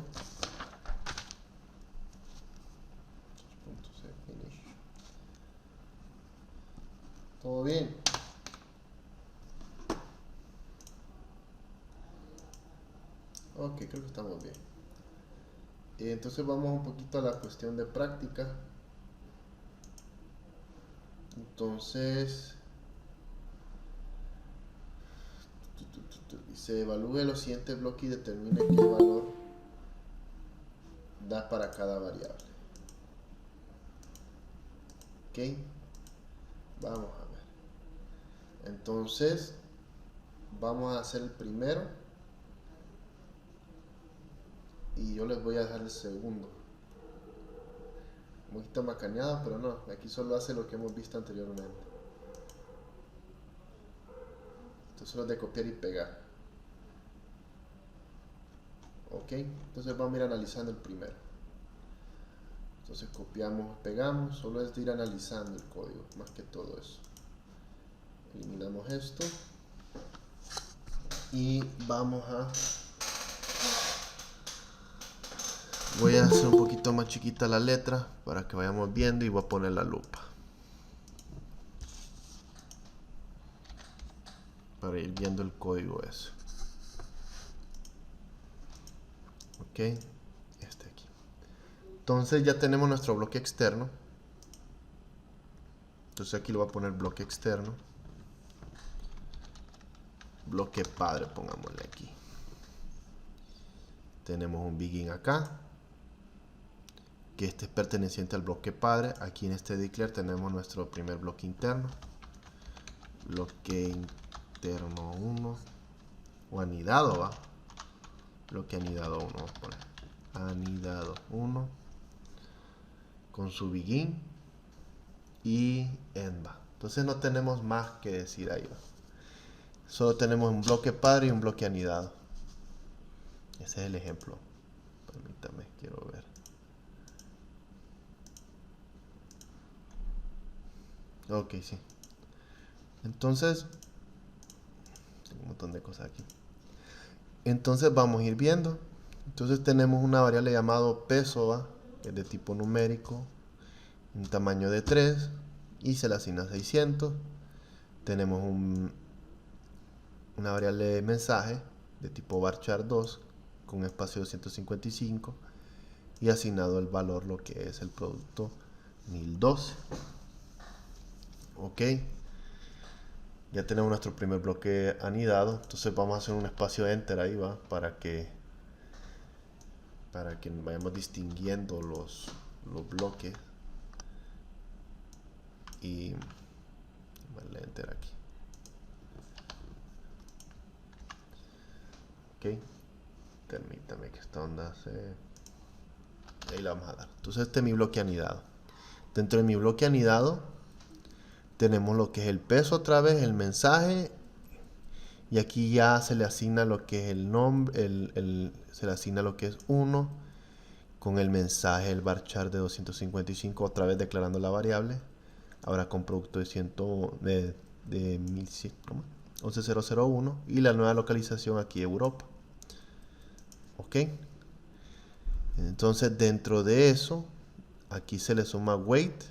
¿Todo bien? Ok, creo que estamos bien. Entonces vamos un poquito a la cuestión de práctica. Entonces se evalúe los siguientes bloques y determine qué valor da para cada variable. Ok, vamos a ver. Entonces vamos a hacer el primero y yo les voy a dejar el segundo. Un poquito macaneado, pero no, aquí solo hace lo que hemos visto anteriormente. Esto solo es de copiar y pegar. Ok, entonces vamos a ir analizando el primero. Entonces copiamos, pegamos, solo es de ir analizando el código, más que todo eso. Eliminamos esto y vamos a... Voy a hacer un poquito más chiquita la letra para que vayamos viendo y voy a poner la lupa para ir viendo el código eso. Ok, este aquí. Entonces ya tenemos nuestro bloque externo. Entonces aquí lo voy a poner bloque externo. Bloque padre, pongámosle aquí. Tenemos un begin acá, que este es perteneciente al bloque padre. Aquí en este declare tenemos nuestro primer bloque interno. Bloque interno 1 o anidado, va. Bloque anidado 1, vamos a poner anidado 1 con su begin y end, va. Entonces no tenemos más que decir ahí, va. Solo tenemos un bloque padre y un bloque anidado. Ese es el ejemplo. Permítame, quiero ver. Ok, sí. Entonces, tengo un montón de cosas aquí. Entonces vamos a ir viendo. Entonces tenemos una variable llamado peso, ¿va? Que es de tipo numérico, un tamaño de 3 y se le asigna 600. Tenemos una variable de mensaje de tipo varchar 2 con un espacio de 255 y asignado el valor lo que es el producto 1012. Ok, ya tenemos nuestro primer bloque anidado. Entonces vamos a hacer un espacio enter ahí, va, para que vayamos distinguiendo los bloques y vale enter aquí. Ok, permítame que esta onda ahí la vamos a dar. Entonces este es mi bloque anidado. Dentro de mi bloque anidado tenemos lo que es el peso otra vez, el mensaje, y aquí ya se le asigna lo que es el nombre, se le asigna lo que es 1 con el mensaje, el varchar de 255, otra vez declarando la variable, ahora con producto de de 1100, ¿cómo? 11001 y la nueva localización aquí Europa. Ok, entonces dentro de eso aquí se le suma weight,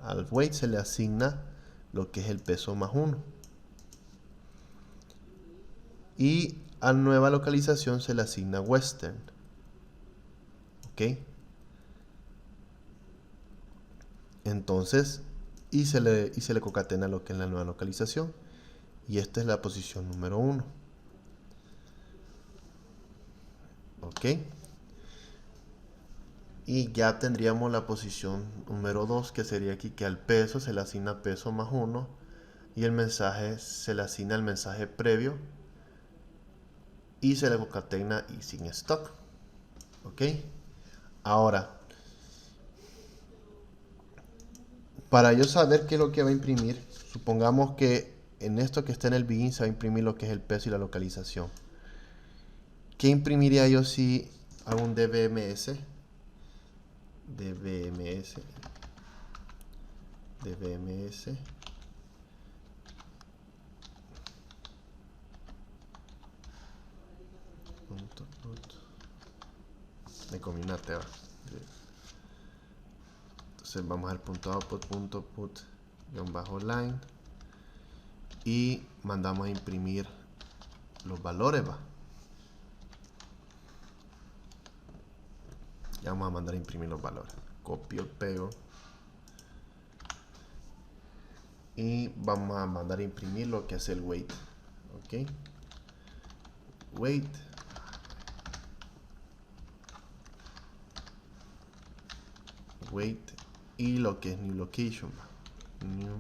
al weight se le asigna lo que es el peso más 1 y a nueva localización se le asigna western. Ok, entonces y se le concatena lo que es la nueva localización y esta es la posición número 1. Ok, y ya tendríamos la posición número 2, que sería aquí que al peso se le asigna peso más 1 y el mensaje se le asigna el mensaje previo y se le concatena y sin stock. Ok, ahora para yo saber qué es lo que va a imprimir, supongamos que en esto que está en el begin se va a imprimir lo que es el peso y la localización. ¿Qué imprimiría yo si hago un DBMS? DBMS me comí una teba. Entonces vamos al punto output guión bajo line y mandamos a imprimir los valores, va. Ya vamos a mandar a imprimir los valores. Copio, pego y vamos a mandar a imprimir lo que es el weight. Ok, weight y lo que es new location, new.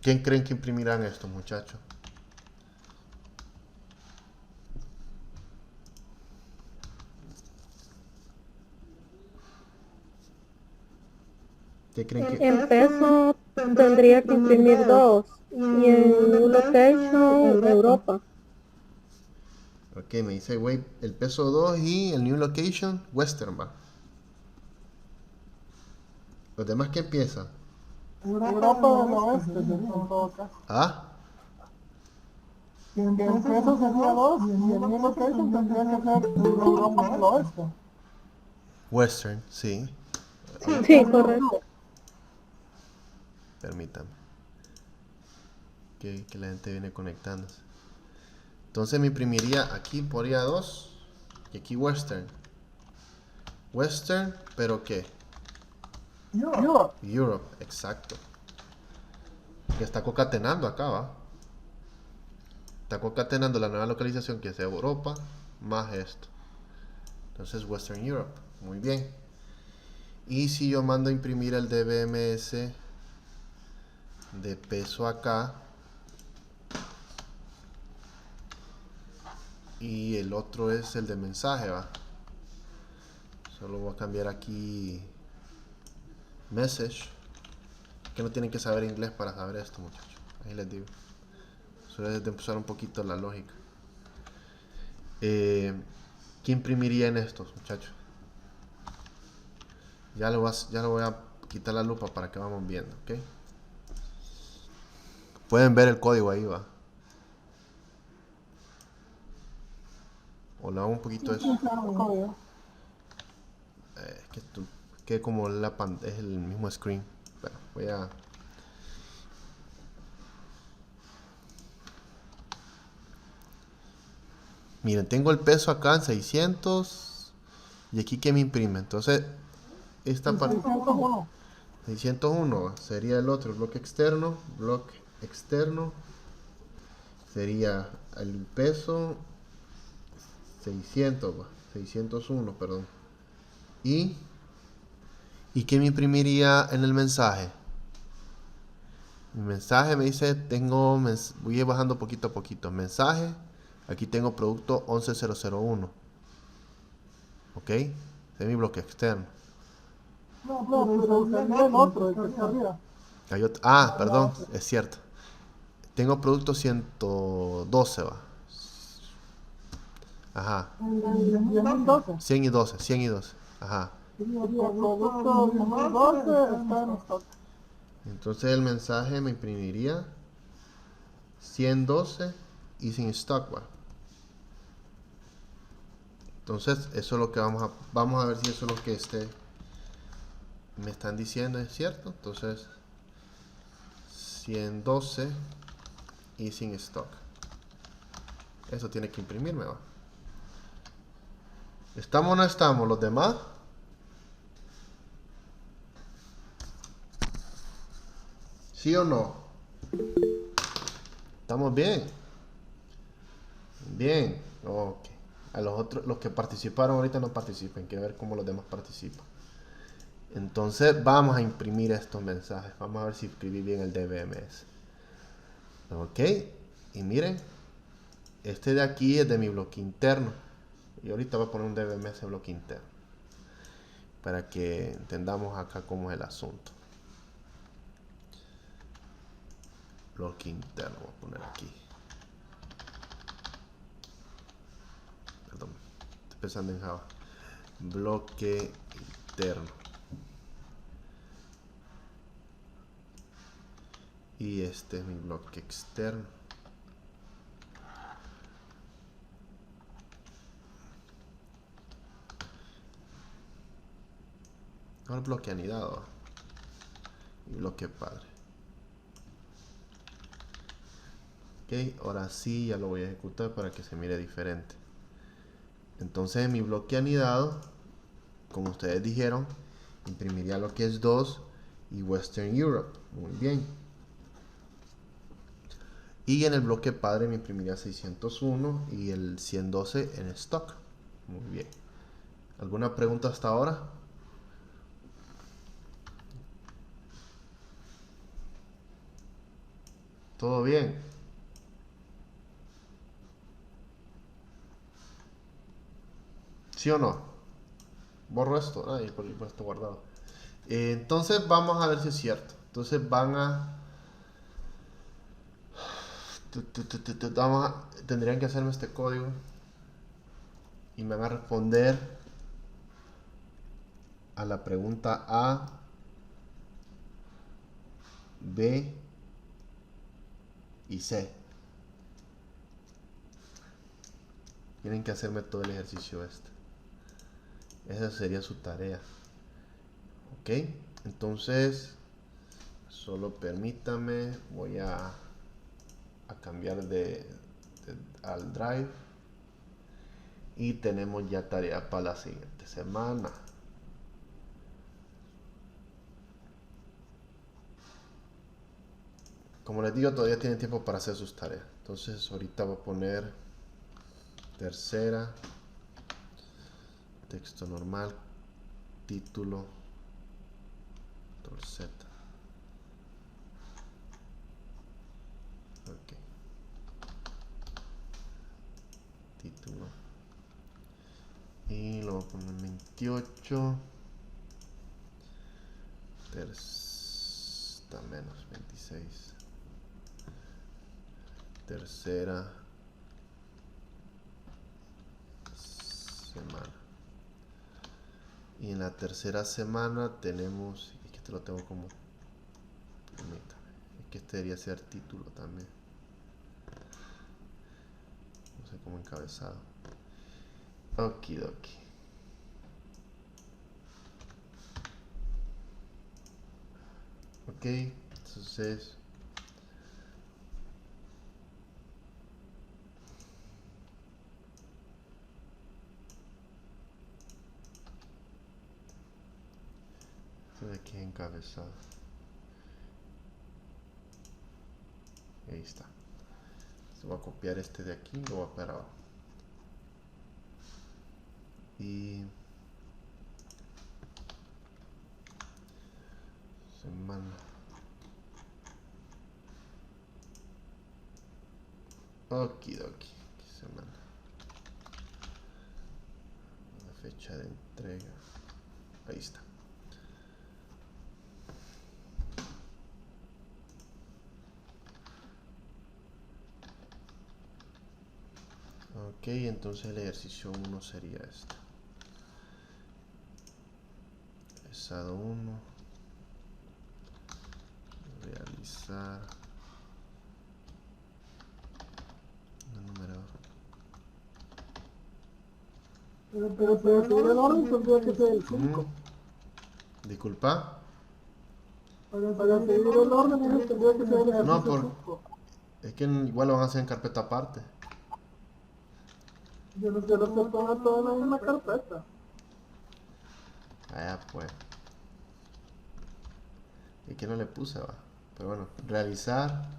¿Quién creen que imprimirán estos muchachos? ¿Qué creen que? En peso tendría que imprimir 2 y en New Location Europa. Ok, me dice weight, el peso 2 y el new location western, va. Los demás, ¿qué empieza? Europa del Oeste sería en todo caso. ¿Ah? Y en peso sería 2 y en New Location tendría que ser Europa del Oeste. Western, sí. Sí, correcto. Permítame. Que la gente viene conectándose. Entonces me imprimiría aquí podría 2 y aquí western. Western, pero ¿qué? Europe. Europe, exacto. Que está concatenando acá, va. Está concatenando la nueva localización que es Europa más esto. Entonces Western Europe. Muy bien. Y si yo mando a imprimir el DBMS de peso acá y el otro es el de mensaje, va. Solo voy a cambiar aquí message, que no tienen que saber inglés para saber esto, muchachos. Ahí les digo. Solo es de empezar un poquito la lógica. ¿Qué imprimiría en estos, muchachos? Ya lo voy a quitar la lupa para que vamos viendo, ¿ok? Pueden ver el código ahí, va. O le hago un poquito de eso. Que como es el mismo screen. Bueno, voy a... Miren, tengo el peso acá en 600 y aquí que me imprime. Entonces, esta parte 601 sería el otro, bloque externo sería el peso 601, perdón. ¿Y qué me imprimiría en el mensaje? Mi mensaje me dice, voy bajando poquito a poquito. Mensaje, aquí tengo producto 11001. ¿Ok? Ese es mi bloque externo. No, pero sería el otro, el que está arriba. Perdón, es cierto. Tengo producto 112, va. Ajá. 100 y 12. Ajá. Y el producto 2012 está en stock. Entonces el mensaje me imprimiría 112 y sin stock bar. Entonces eso es lo que vamos a ver si eso es lo que me están diciendo, es cierto. Entonces 112 y sin stock. Eso tiene que imprimirme, ¿va? ¿Estamos o no estamos los demás? ¿Sí o no? ¿Estamos bien? Bien, ok. A los otros, los que participaron ahorita no participen. Quiero ver cómo los demás participan. Entonces vamos a imprimir estos mensajes. Vamos a ver si escribí bien el DBMS. Ok. Y miren. Este de aquí es de mi bloque interno. Y ahorita voy a poner un DBMS bloque interno. Para que entendamos acá cómo es el asunto. Bloque interno. Voy a poner aquí. Perdón. Estoy pensando en Java. Bloque interno. Y este es mi bloque externo. Ahora el bloque anidado. Y bloque padre. Ok, ahora sí ya lo voy a ejecutar para que se mire diferente. Entonces en mi bloque anidado, como ustedes dijeron, imprimiría lo que es 2 y Western Europe. Muy bien. Y en el bloque padre me imprimiría 601 y el 112 en stock. Muy bien. ¿Alguna pregunta hasta ahora? ¿Todo bien? ¿Sí o no? Borro esto. Ay, por esto guardado. Entonces vamos a ver si es cierto. Entonces tendrían que hacerme este código y me van a responder a la pregunta A, B y C. Tienen que hacerme todo el ejercicio este. Esa sería su tarea. Ok, entonces solo permítame, voy a cambiar al Drive y tenemos ya tarea para la siguiente semana. Como les digo, todavía tienen tiempo para hacer sus tareas. Entonces ahorita voy a poner tercera, texto normal, título, Control Z. Ok. Título. Y lo voy a poner 28. Está menos 26. Tercera semana. Y en la tercera semana tenemos, es que este lo tengo como, permítame, es que este debería ser título también, no sé, como encabezado. Okidoki. Ok, entonces esto de aquí es encabezado. Ahí está. Entonces voy a copiar este de aquí y lo voy a pegar abajo. Y semana. Okidoki. Semana. La fecha de entrega. Ahí está. Ok, entonces el ejercicio 1 sería este. Pesado 1. realizar un numerador. Pero para seguir el orden tendría que ser el 5. Disculpa. Para seguir el orden tendría que ser el ejercicio No, 5. es que igual lo van a hacer en carpeta aparte. Yo no sé, los que pongan todo en la misma carpeta. Allá pues. ¿Y que no le puse, va? Pero bueno, realizar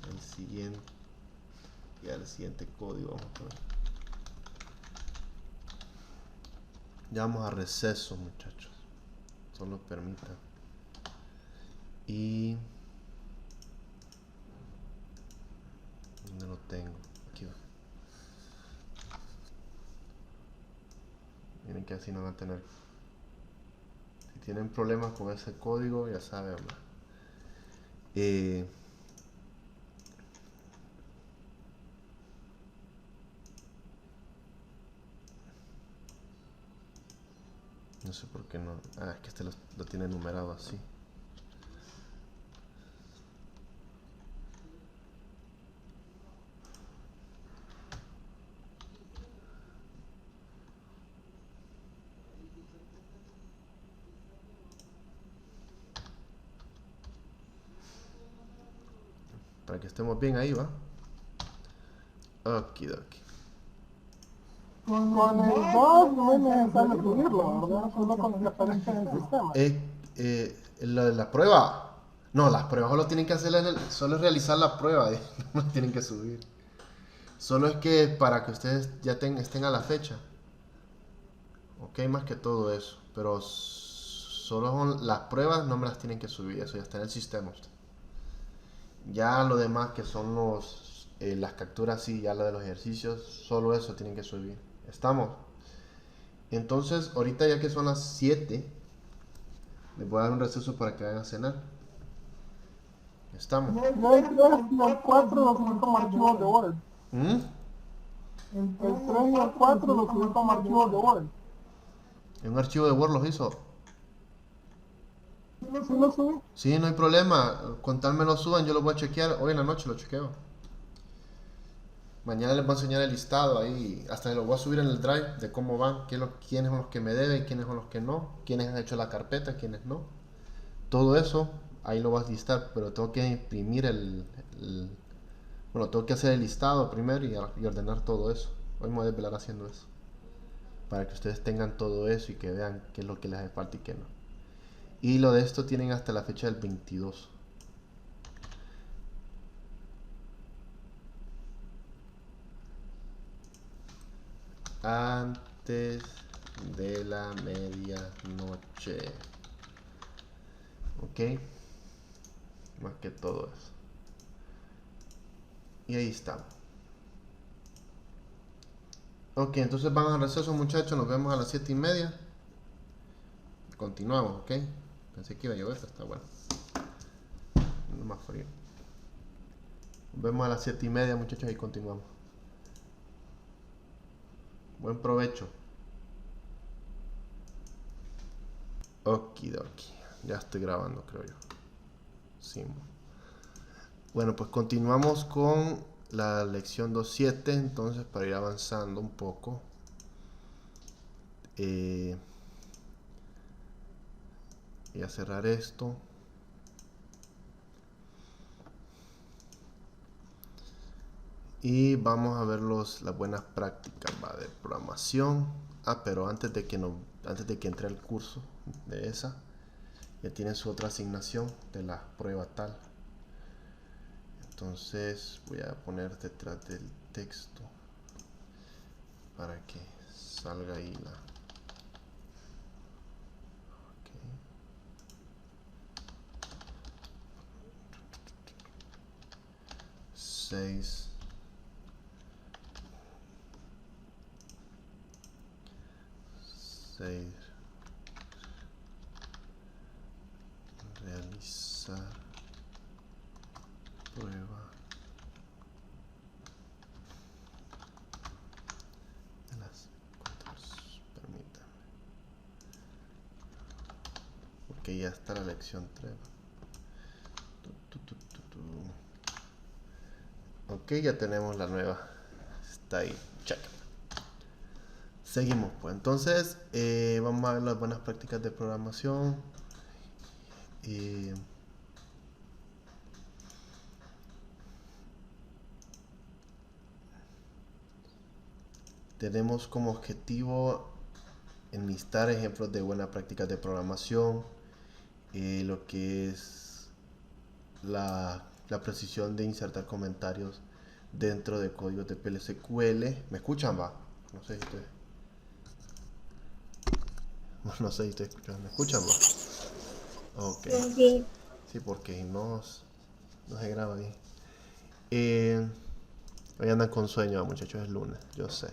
el siguiente. Y el siguiente código vamos a poner. Ya vamos a receso, muchachos. Solo permita. Y ¿dónde lo tengo? Aquí va. Miren que así no van a tener. Si tienen problemas con ese código, ya saben. No sé por qué no. Ah, es que este lo tiene numerado así. Para que estemos bien ahí, va. Okidoki. Con el 2 no es necesario escribirlo, ¿verdad? Solo con lo que aparece en el sistema. Lo de la prueba. No, las pruebas solo tienen que hacer solo es realizar la prueba. No la tienen que subir. Solo es que para que ustedes ya estén a la fecha. Ok, más que todo eso. Pero solo son las pruebas, no me las tienen que subir. Eso ya está en el sistema. Ya lo demás que son las capturas, sí, ya lo de los ejercicios, solo eso tienen que subir. ¿Estamos? Entonces, ahorita ya que son las 7, les voy a dar un receso para que vayan a cenar. ¿Estamos? No hay 3 y el 4 lo subí como archivos de Word. El 3 y el 4 lo subí como archivos de Word. En un archivo de Word los hizo. ¿Sí lo subí? Sí, no hay problema. Con tal me lo suban, yo lo voy a chequear. Hoy en la noche lo chequeo. Mañana les voy a enseñar el listado ahí. Hasta lo voy a subir en el drive de cómo van. Quiénes son los que me deben, quiénes son los que no. Quiénes han hecho la carpeta, quiénes no. Todo eso, ahí lo vas a listar. Pero tengo que imprimir bueno, tengo que hacer el listado primero y ordenar todo eso. Hoy me voy a desvelar haciendo eso. Para que ustedes tengan todo eso y que vean qué es lo que les hace falta y qué no. Y lo de esto tienen hasta la fecha del 22. Antes de la medianoche. Ok. Más que todo eso. Y ahí estamos. Ok, entonces vamos al receso, muchachos. Nos vemos a las 7:30. Continuamos, ok. Pensé que iba a llover, pero está bueno. No más frío. Nos vemos a las 7:30, muchachos, y continuamos. Buen provecho. Okidoki. Ya estoy grabando, creo yo. Sí. Bueno, pues continuamos con la lección 2.7. Entonces, para ir avanzando un poco. Voy a cerrar esto. Y vamos a ver las buenas prácticas de programación. Pero antes de que entre el curso de esa, ya tienen su otra asignación de la prueba tal. Entonces voy a poner detrás del texto para que salga ahí la... Okay. 6 realizar prueba de las cuentas. Permítanme. Ok. ya está la lección 3. Ok, ya tenemos la nueva. Está ahí. Check. Seguimos pues. Entonces, vamos a ver las buenas prácticas de programación. Tenemos como objetivo enlistar ejemplos de buenas prácticas de programación, lo que es la precisión de insertar comentarios dentro de códigos de PLSQL. ¿Me escuchan, va? No sé si ustedes... No sé si ustedes escuchan. ¿Me escuchan, va? Ok. Sí. Sí, porque no se graba bien. Hoy andan con sueño, muchachos, es lunes. Yo sé.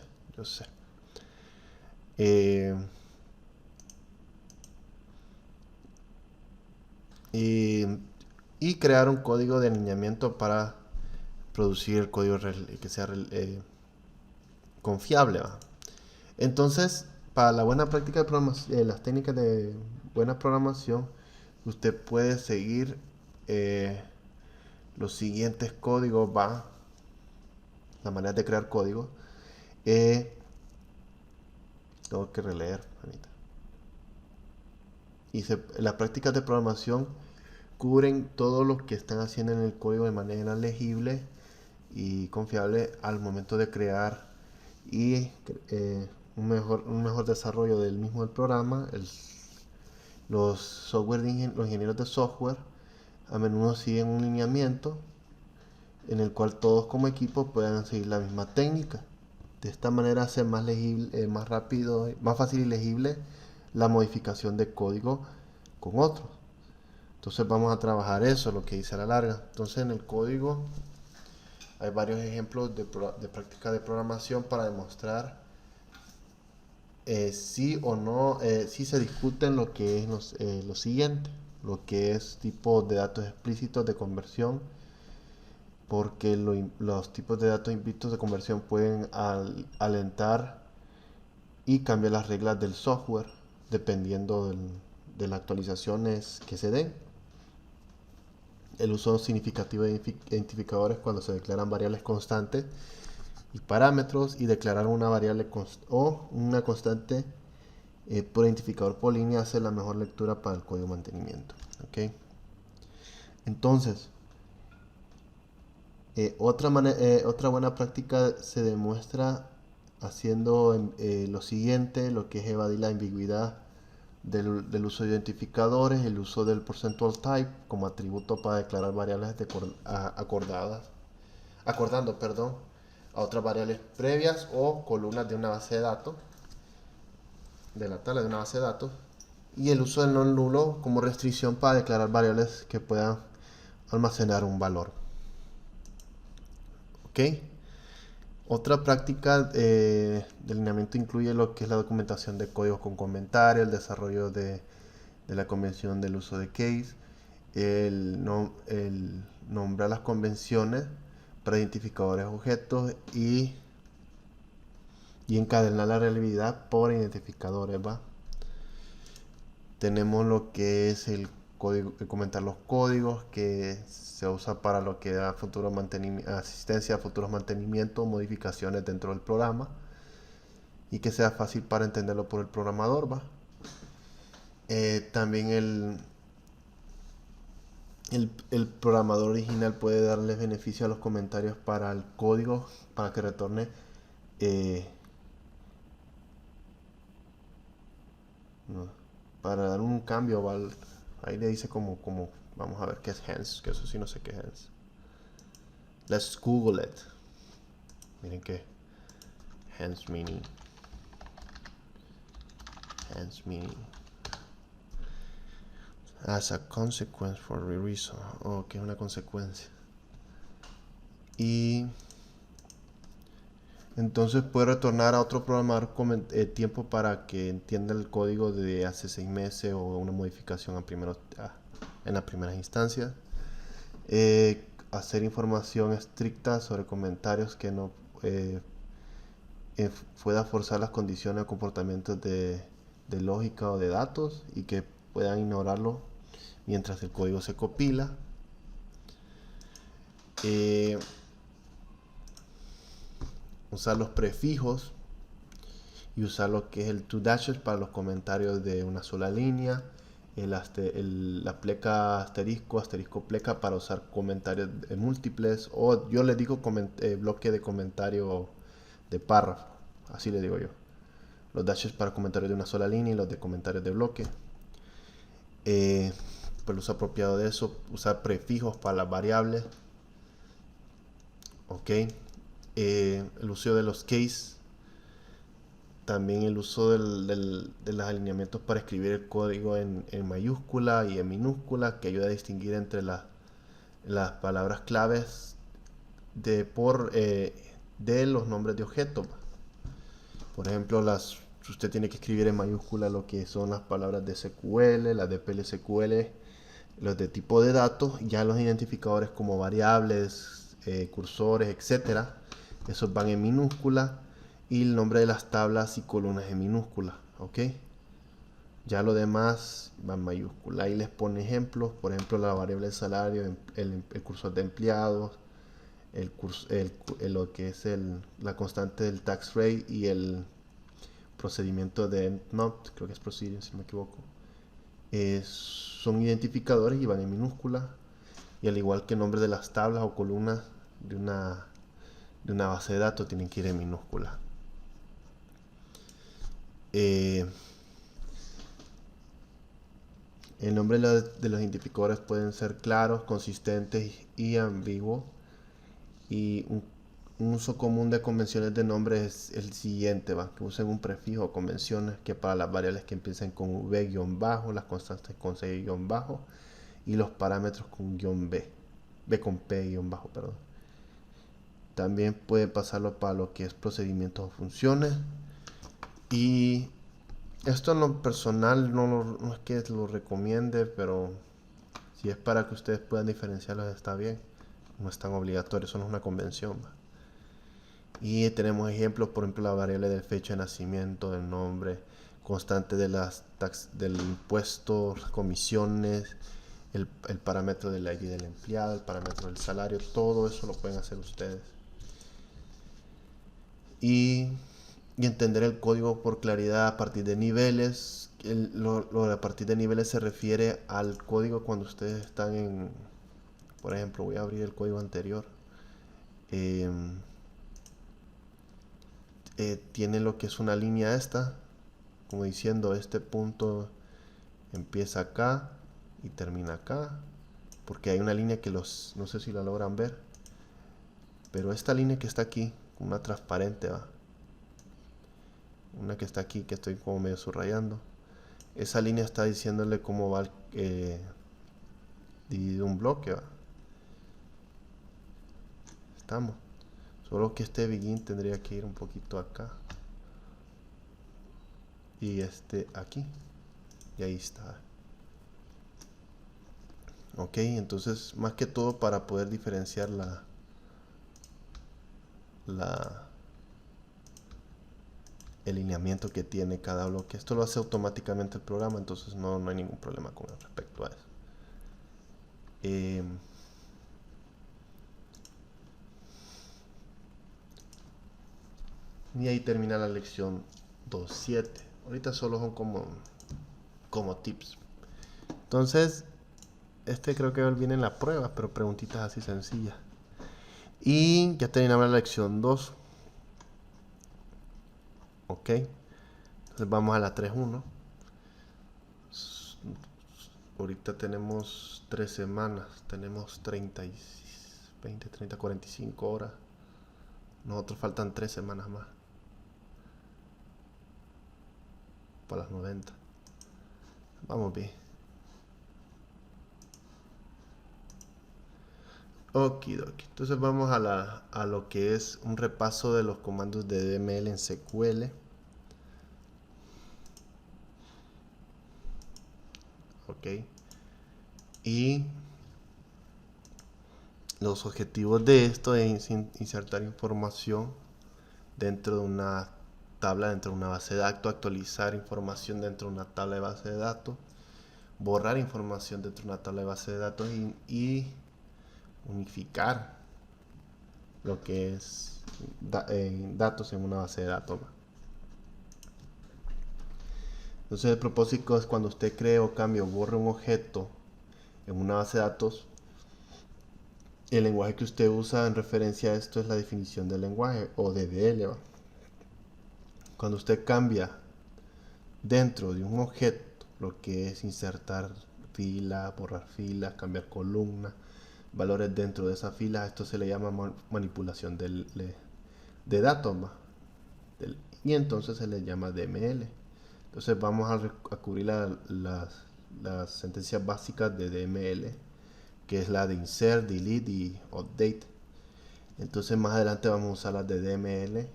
Y crear un código de alineamiento para producir el código que sea confiable, ¿va? Entonces, para la buena práctica de programación, las técnicas de buena programación, usted puede seguir los siguientes códigos, va, la manera de crear códigos. Tengo que releer, ahorita. Las prácticas de programación cubren todo lo que están haciendo en el código de manera legible y confiable al momento de crear y un mejor desarrollo del mismo del programa. Los ingenieros de software a menudo siguen un lineamiento en el cual todos como equipo puedan seguir la misma técnica. De esta manera hace más legible, más rápido, más fácil y legible la modificación de código con otros. Entonces vamos a trabajar eso, lo que dice a la larga. Entonces en el código hay varios ejemplos de práctica de programación para demostrar sí o no, si se discuten lo que es lo siguiente, lo que es tipos de datos explícitos de conversión, porque los tipos de datos implícitos de conversión pueden alentar y cambiar las reglas del software dependiendo de las actualizaciones que se den. El uso significativo de identificadores cuando se declaran variables constantes y parámetros, y declarar una variable o una constante por identificador por línea hace la mejor lectura para el código de mantenimiento. ¿Okay? Entonces, otra buena práctica se demuestra haciendo lo siguiente, lo que es evadir la ambigüedad del uso de identificadores, el uso del percentual type como atributo para declarar variables acordando, a otras variables previas o columnas de una base de datos, de la tabla de una base de datos, y el uso del non nulo como restricción para declarar variables que puedan almacenar un valor. ¿Ok? Otra práctica de alineamiento incluye lo que es la documentación de códigos con comentarios, el desarrollo de la convención del uso de case, el nombrar las convenciones para identificadores objetos y encadenar la reliabilidad por identificadores, ¿va? Tenemos lo que es el código, comentar los códigos que se usa para lo que da asistencia a futuros mantenimientos, modificaciones dentro del programa y que sea fácil para entenderlo por el programador, ¿va? También el programador original puede darle beneficio a los comentarios para el código para que retorne para dar un cambio, ¿vale? Ahí le dice como vamos a ver qué es hence, que eso sí no sé qué es hence. Let's Google it. Miren que hence meaning as a consequence for a reason. Que es una consecuencia. Y entonces puede retornar a otro programador con tiempo para que entienda el código de hace 6 meses o una modificación en las primeras instancias. Hacer información estricta sobre comentarios que no pueda forzar las condiciones o comportamientos de lógica o de datos y que puedan ignorarlo mientras el código se compila. Usar los prefijos y usar lo que es el two dashes para los comentarios de una sola línea, la pleca asterisco, asterisco pleca para usar comentarios múltiples, o yo le digo bloque de comentario de párrafo, así le digo yo. Los dashes para comentarios de una sola línea y los de comentarios de bloque. Por el uso apropiado de eso, usar prefijos para las variables. Ok. El uso de los case. También el uso de los alineamientos para escribir el código en mayúscula y en minúscula, que ayuda a distinguir entre las palabras claves de los nombres de objetos. Por ejemplo, usted tiene que escribir en mayúscula lo que son las palabras de SQL, las de PLSQL, los de tipo de datos, ya los identificadores como variables, cursores, etcétera, esos van en minúscula, y el nombre de las tablas y columnas en minúscula, ok. Ya lo demás va en mayúscula. Ahí les pone ejemplos, por ejemplo, la variable de salario, el cursor de empleados, lo que es la constante del tax rate y el procedimiento de not, creo que es procedure si no me equivoco, son identificadores y van en minúscula, y al igual que el nombre de las tablas o columnas de una base de datos tienen que ir en minúscula. El nombre de los identificadores pueden ser claros, consistentes y ambiguos, y un uso común de convenciones de nombre es el siguiente, que usen un prefijo o convenciones que para las variables que empiecen con v-bajo, las constantes con c-bajo y los parámetros con b con p-bajo, perdón. También puede pasarlo para lo que es procedimientos o funciones, y esto en lo personal no es que lo recomiende, pero si es para que ustedes puedan diferenciarlos está bien, no es tan obligatorio, eso no es una convención. Y tenemos ejemplos, por ejemplo, la variable de fecha de nacimiento, del nombre, constante de del impuesto, comisiones, el parámetro de la ID del empleado, el parámetro del salario, todo eso lo pueden hacer ustedes. Y entender el código por claridad a partir de niveles. Lo de a partir de niveles se refiere al código cuando ustedes están en, por ejemplo, voy a abrir el código anterior. Tiene lo que es una línea esta, como diciendo este punto empieza acá y termina acá, porque hay una línea que no sé si la logran ver, pero esta línea que está aquí, una transparente, una que está aquí que estoy como medio subrayando, esa línea está diciéndole cómo va dividido un bloque, estamos. Solo que este begin tendría que ir un poquito acá. Y este aquí. Y ahí está. Ok, entonces más que todo para poder diferenciar el lineamiento que tiene cada bloque. Esto lo hace automáticamente el programa, entonces no hay ningún problema con respecto a eso. Y ahí termina la lección 2.7. Ahorita solo son como tips. Entonces, creo que viene en la prueba, pero preguntitas así sencillas. Y ya terminamos la lección 2. Ok. Entonces vamos a la 3.1. Ahorita tenemos 3 semanas. Tenemos 20, 30, 45 horas. Nosotros faltan 3 semanas más para las 90. Vamos bien. Okidoki. Entonces vamos a lo que es un repaso de los comandos de DML en SQL. Ok. Y los objetivos de esto es insertar información dentro de una tabla, dentro de una base de datos, actualizar información dentro de una tabla de base de datos, borrar información dentro de una tabla de base de datos y unificar lo que es datos en una base de datos. Entonces el propósito es cuando usted cree o cambie o borre un objeto en una base de datos, el lenguaje que usted usa en referencia a esto es la definición del lenguaje o DDL. Cuando usted cambia dentro de un objeto lo que es insertar fila, borrar filas, cambiar columna, valores dentro de esa fila, esto se le llama manipulación de datos, y entonces se le llama DML. Entonces vamos a cubrir las sentencias básicas de DML, que es la de insert, delete y update. Entonces más adelante vamos a usar las de DML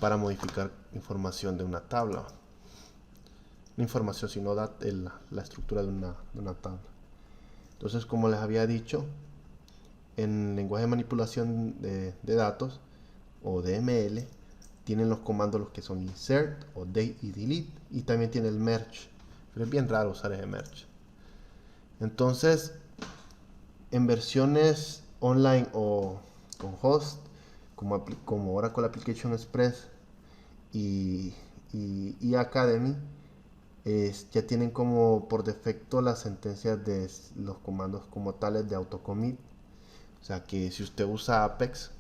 para modificar información de una tabla. No información, sino la estructura de una tabla. Entonces, como les había dicho, en lenguaje de manipulación de datos o DML tienen los comandos los que son insert, update y delete, y también tiene el merge, pero es bien raro usar ese merge. Entonces, en versiones online o con host como Oracle Application Express y Academy, ya tienen como por defecto las sentencias de los comandos como tales de autocommit. O sea que si usted usa Apex,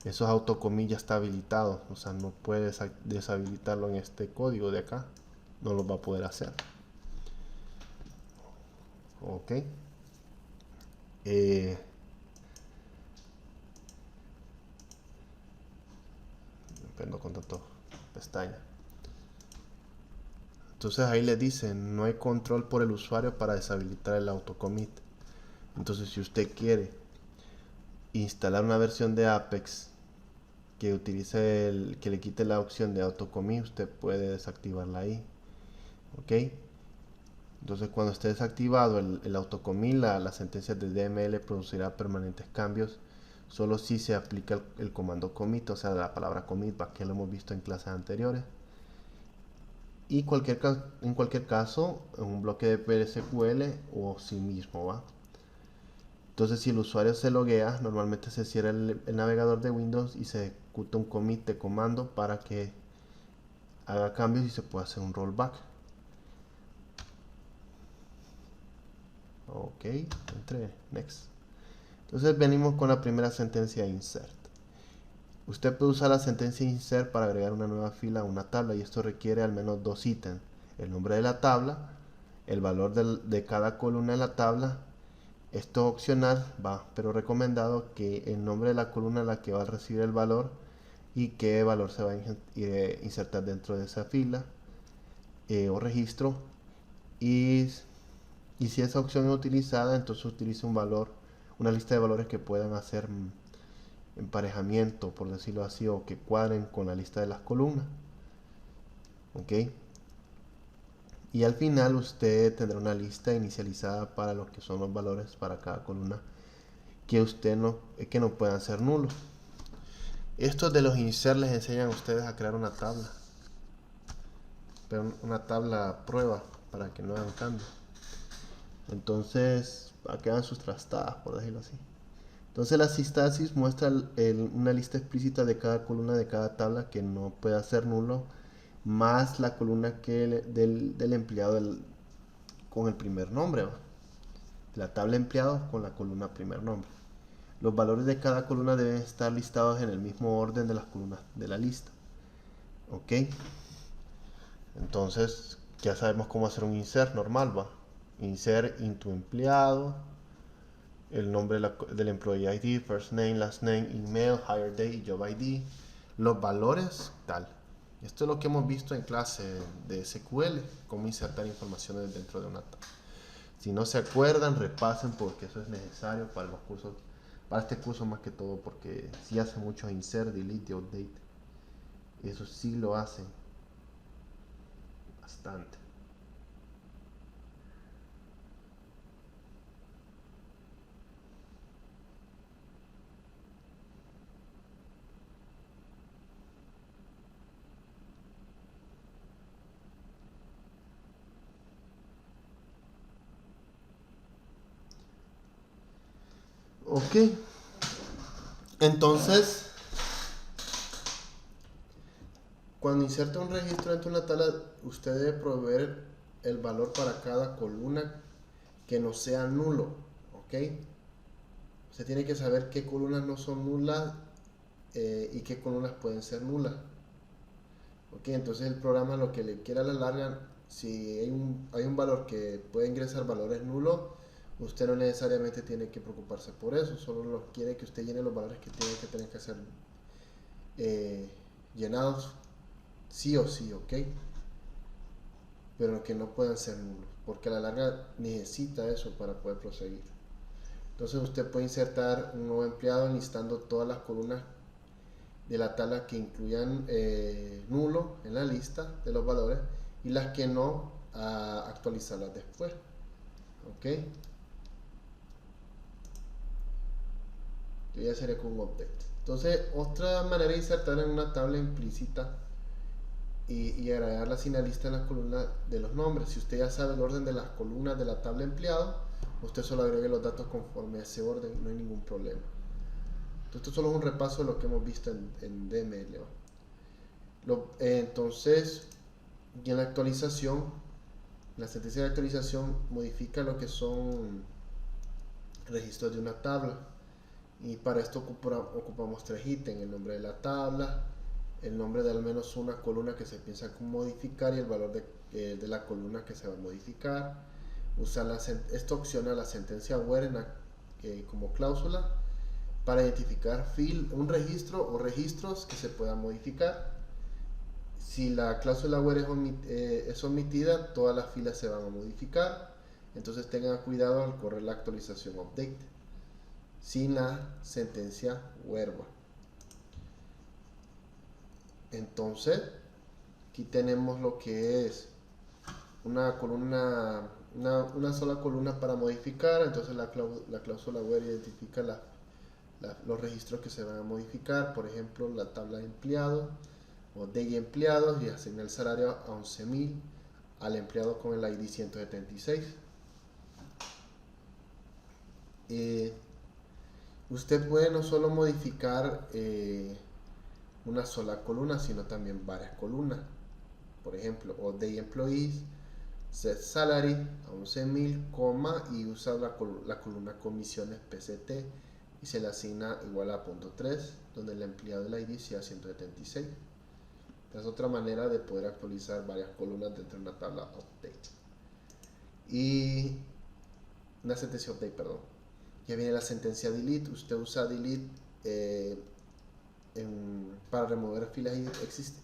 esos autocommit ya está habilitado, o sea, no puede deshabilitarlo en este código de acá, no lo va a poder hacer. Ok. Dependo con tanto pestaña. Entonces ahí le dicen, no hay control por el usuario para deshabilitar el autocommit. Entonces si usted quiere instalar una versión de Apex que utilice que le quite la opción de autocommit, usted puede desactivarla ahí. Ok. Entonces cuando esté desactivado el autocommit, la sentencia de DML producirá permanentes cambios solo si se aplica el comando commit, o sea, la palabra commit, que lo hemos visto en clases anteriores. Y en cualquier caso, en un bloque de PSQL o sí mismo, ¿va? Entonces si el usuario se loguea, normalmente se cierra el navegador de Windows y se ejecuta un commit de comando para que haga cambios y se pueda hacer un rollback. Ok, entre next. Entonces venimos con la primera sentencia insert. Usted puede usar la sentencia insert para agregar una nueva fila a una tabla, y esto requiere al menos dos ítems: el nombre de la tabla, el valor de cada columna de la tabla. Esto es opcional, pero recomendado que el nombre de la columna a la que va a recibir el valor y qué valor se va a insertar dentro de esa fila o registro, y si esa opción es utilizada, entonces utilice una lista de valores que puedan hacer emparejamiento, por decirlo así, o que cuadren con la lista de las columnas. Ok. Y al final usted tendrá una lista inicializada para lo que son los valores para cada columna que no puedan ser nulos. Estos de los insert les enseñan a ustedes a crear una tabla, pero una tabla prueba para que no hagan cambios. Entonces quedan sus trastadas, por decirlo así. Entonces la sintaxis muestra una lista explícita de cada columna de cada tabla que no pueda ser nulo, más la columna del empleado con el primer nombre, la tabla empleado con la columna primer nombre. Los valores de cada columna deben estar listados en el mismo orden de las columnas de la lista. Ok. Entonces ya sabemos cómo hacer un insert normal, insert into empleado, el nombre del employee ID, first name, last name, email, hire date y job ID, los valores, tal. Esto es lo que hemos visto en clase de SQL, cómo insertar informaciones dentro de una tabla. Si no se acuerdan, repasen, porque eso es necesario para los cursos, para este curso más que todo, porque si hace mucho insert, delete y update. Eso sí lo hacen bastante. Ok. Entonces, cuando inserte un registro dentro de una tabla, usted debe proveer el valor para cada columna que no sea nulo. Ok. Usted tiene que saber qué columnas no son nulas y qué columnas pueden ser nulas. Ok, entonces el programa lo que le quiera a la larga, si hay un valor que puede ingresar valores nulos, usted no necesariamente tiene que preocuparse por eso, solo quiere que usted llene los valores que tiene que tener que ser llenados sí o sí, ok, pero que no puedan ser nulos, porque a la larga necesita eso para poder proseguir. Entonces usted puede insertar un nuevo empleado listando todas las columnas de la tabla que incluyan nulo en la lista de los valores y las que no, a actualizarlas después. Ok, yo ya sería con un update. Entonces, otra manera de insertar en una tabla implícita y agregarla sin la lista en las columnas de los nombres. Si usted ya sabe el orden de las columnas de la tabla empleado, usted solo agregue los datos conforme a ese orden y no hay ningún problema. Entonces, esto solo es un repaso de lo que hemos visto en DML. Entonces, y en la actualización, la sentencia de actualización modifica lo que son registros de una tabla. Y para esto ocupamos tres ítems: el nombre de la tabla, el nombre de al menos una columna que se piensa modificar y el valor de la columna que se va a modificar. Usar esta opción a la sentencia where como cláusula para identificar un registro o registros que se puedan modificar. Si la cláusula where es omitida, todas las filas se van a modificar. Entonces tengan cuidado al correr la actualización update sin la sentencia where. Entonces aquí tenemos lo que es una columna, una sola columna para modificar. Entonces la cláusula where identifica los registros que se van a modificar, por ejemplo la tabla de empleados o de empleados, y asigna el salario a 11.000 al empleado con el ID 176. Usted puede no solo modificar una sola columna, sino también varias columnas. Por ejemplo, o de employees, set salary a 11.000, y usa la columna comisiones PCT y se le asigna igual a punto 3, donde el empleado del ID sea 176. Es otra manera de poder actualizar varias columnas dentro de una tabla update. Y una sentencia update, perdón. Ya viene la sentencia delete. Usted usa delete para remover filas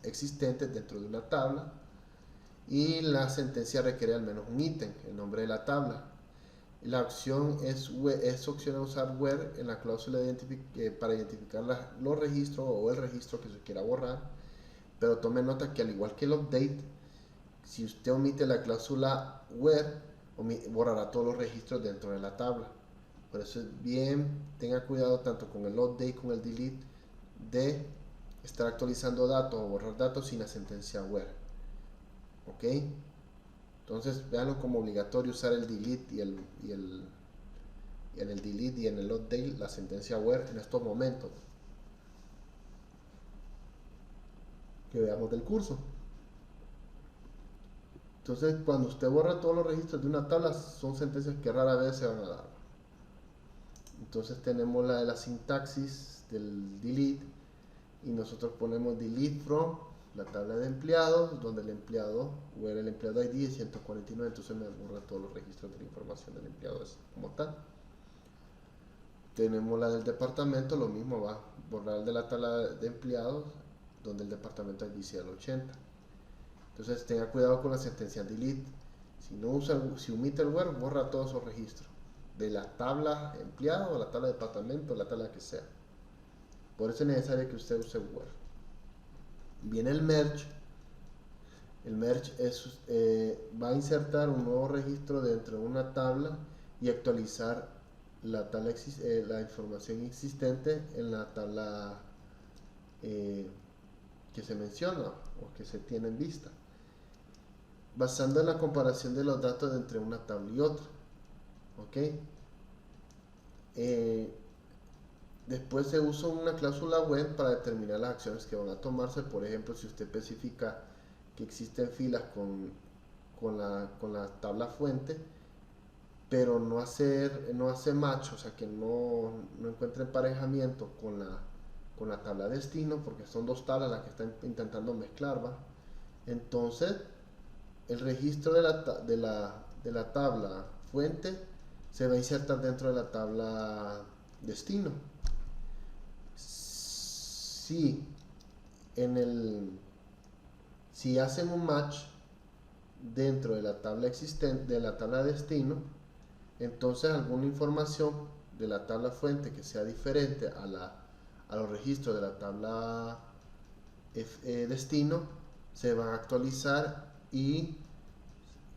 existentes dentro de una tabla. Y la sentencia requiere al menos un ítem, el nombre de la tabla. La opción es opcional usar where en la cláusula para identificar los registros o el registro que se quiera borrar. Pero tome nota que al igual que el update, si usted omite la cláusula where, borrará todos los registros dentro de la tabla. Por eso es bien, tenga cuidado tanto con el update como el delete de estar actualizando datos o borrar datos sin la sentencia where. Ok, entonces véanlo como obligatorio usar el delete y en el delete y en el update la sentencia where en estos momentos que veamos del curso. Entonces, cuando usted borra todos los registros de una tabla, son sentencias que rara vez se van a dar. Entonces tenemos la de la sintaxis del delete, y nosotros ponemos delete from la tabla de empleados, donde el empleado, where el empleado ID es 149, entonces me borra todos los registros de la información del empleado como tal. Tenemos la del departamento, lo mismo, va a borrar de la tabla de empleados, donde el departamento ID sea el 80. Entonces tenga cuidado con la sentencia delete. Si omite el where, borra todos esos registros de la tabla empleado o la tabla de departamento o la tabla que sea. Por eso es necesario que usted use where. Viene el merge. El merge va a insertar un nuevo registro dentro de una tabla y actualizar la información existente en la tabla que se menciona o que se tiene en vista, basando en la comparación de los datos entre una tabla y otra. Ok, Después se usa una cláusula when para determinar las acciones que van a tomarse. Por ejemplo, si usted especifica que existen filas con la tabla fuente, pero no hace match, o sea que no encuentra emparejamiento con la tabla destino, porque son dos tablas las que están intentando mezclar, ¿va? Entonces, el registro de la tabla fuente se va a insertar dentro de la tabla destino. Si hacen un match dentro de la tabla existente, de la tabla destino, entonces alguna información de la tabla fuente que sea diferente a los registros de la tabla destino se van a actualizar y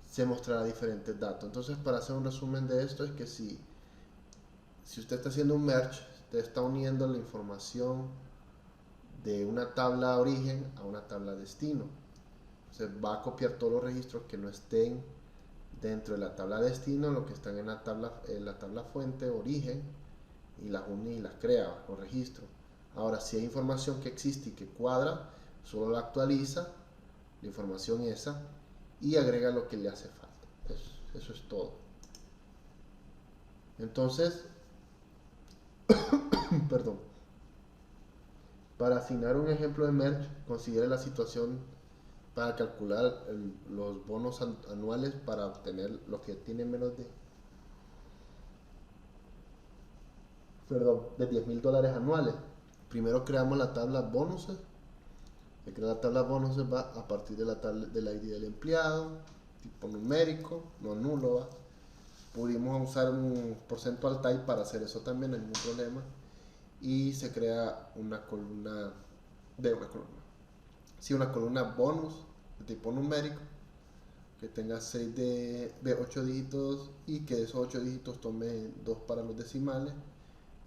se mostrará diferentes datos. Entonces, para hacer un resumen de esto, es que si usted está haciendo un merge, usted está uniendo la información de una tabla origen a una tabla destino. Se va a copiar todos los registros que no estén dentro de la tabla destino, lo que están en la tabla fuente origen, y las une y las crea, los registros. Ahora, si hay información que existe y que cuadra, solo la actualiza, la información esa, y agrega lo que le hace falta. Eso es todo. Entonces, perdón, para asignar un ejemplo de merge, considere la situación para calcular los bonos anuales para obtener los que tienen menos de $10,000 anuales. Primero creamos la tabla bonuses. El crear la tabla bonuses va a partir de la tabla del ID del empleado, tipo numérico, no nulo, ¿va? Pudimos usar un porcentual type para hacer eso también, no hay ningún problema. Y se crea una columna una columna bonus de tipo numérico que tenga 6 de 8 dígitos y que de esos 8 dígitos tome 2 para los decimales,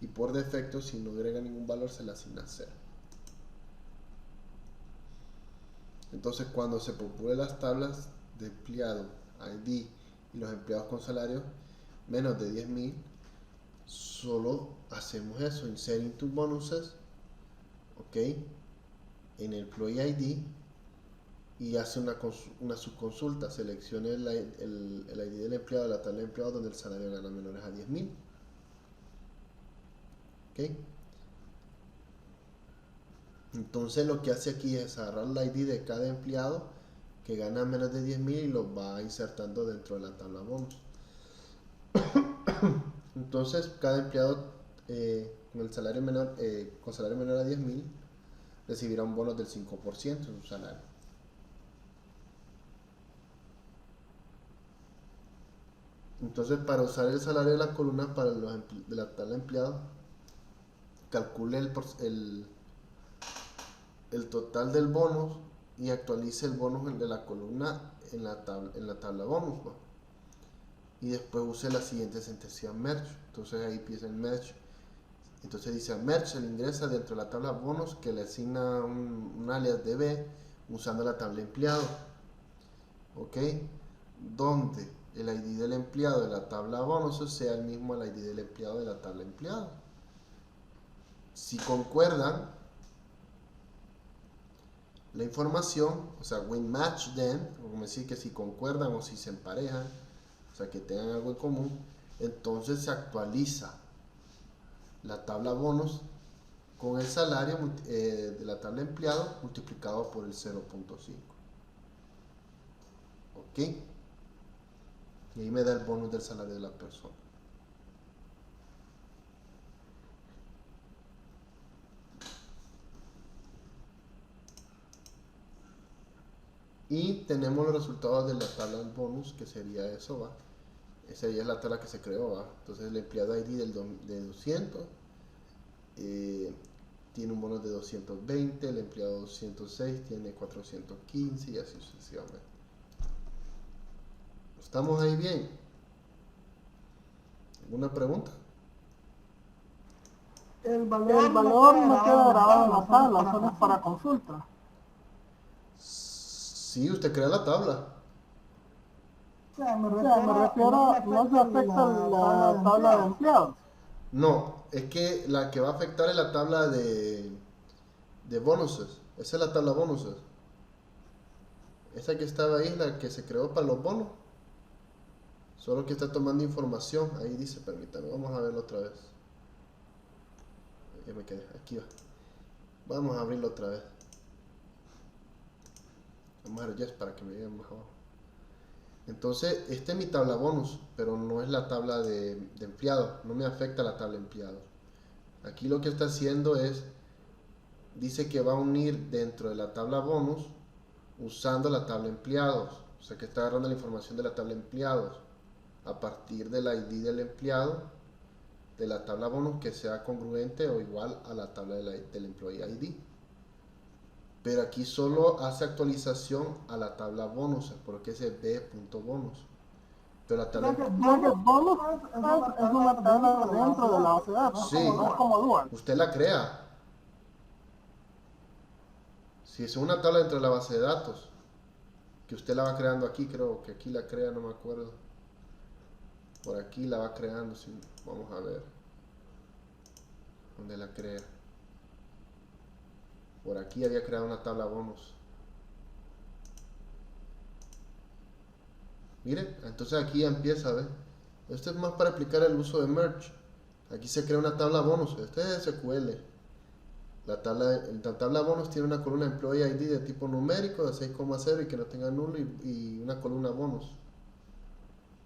y por defecto, si no agrega ningún valor, se le asigna 0. Entonces, cuando se populen las tablas de empleado, ID y los empleados con salario menos de 10,000, solo hacemos eso: insert into bonuses, ok, en el employee ID, y hace una subconsulta. Seleccione el ID del empleado de la tabla de empleados donde el salario gana menores a 10,000. ¿Ok? Entonces lo que hace aquí es agarrar el ID de cada empleado que gana menos de 10,000 y lo va insertando dentro de la tabla bonus. Entonces cada empleado con salario menor a 10,000 recibirá un bono del 5% de su salario. Entonces, para usar el salario de la columna para de la tabla de empleados, calcule el total del bonus y actualice el bonus de la columna en la tabla bonus, ¿no? Y después use la siguiente sentencia merge. Entonces ahí empieza el merge. Entonces dice: merge, él ingresa dentro de la tabla bonus que le asigna un alias DB usando la tabla empleado, ok, donde el ID del empleado de la tabla bonus sea el mismo al ID del empleado de la tabla empleado. Si concuerdan la información, o sea, when match then, como decir que si concuerdan o si se emparejan, o sea, que tengan algo en común, entonces se actualiza la tabla bonus con el salario de la tabla empleado multiplicado por el 0.5. ¿Ok? Y ahí me da el bonus del salario de la persona. Y tenemos los resultados de la tabla del bonus, que sería eso, ¿va? Esa ya es la tabla que se creó, ¿va? Entonces el empleado ID de 200 tiene un bonus de 220, el empleado 206 tiene 415 y así sucesivamente. ¿Estamos ahí bien? ¿Alguna pregunta? El valor no queda grabado en la tabla, solo es para consulta. Sí, usted crea la tabla. Me refiero, no se afecta la tabla de empleados. No, es que la que va a afectar es la tabla de bonuses. Esa es la tabla bonuses. Esa que estaba ahí es la que se creó para los bonos. Solo que está tomando información. Ahí dice, permítame, vamos a verlo otra vez. Ya me quedé, aquí va. Vamos a abrirlo otra vez. Vamos a ver yes para que me vean más abajo. Entonces, esta es mi tabla bonus, pero no es la tabla de empleados. No me afecta la tabla de empleados. Aquí lo que está haciendo es, dice que va a unir dentro de la tabla bonus usando la tabla empleados. O sea que está agarrando la información de la tabla empleados a partir del ID del empleado de la tabla bonus que sea congruente o igual a la tabla del employee ID. Pero aquí solo hace actualización a la tabla bonus, porque es b.bonus. Pero la tabla... Budget bonus es una tabla dentro de la base de datos, Sí. no es como dual. Usted la crea. Si es una tabla dentro de la base de datos, que usted la va creando aquí, creo que aquí la crea, no me acuerdo. Por aquí la va creando, sí. Vamos a ver. ¿Dónde la crea? Por aquí había creado una tabla bonus. Mire, entonces aquí ya empieza, ¿ves? Esto es más para explicar el uso de merge. Aquí se crea una tabla bonus. Este es SQL. La tabla bonus tiene una columna employee ID de tipo numérico de 6,0 y que no tenga nulo y una columna bonus.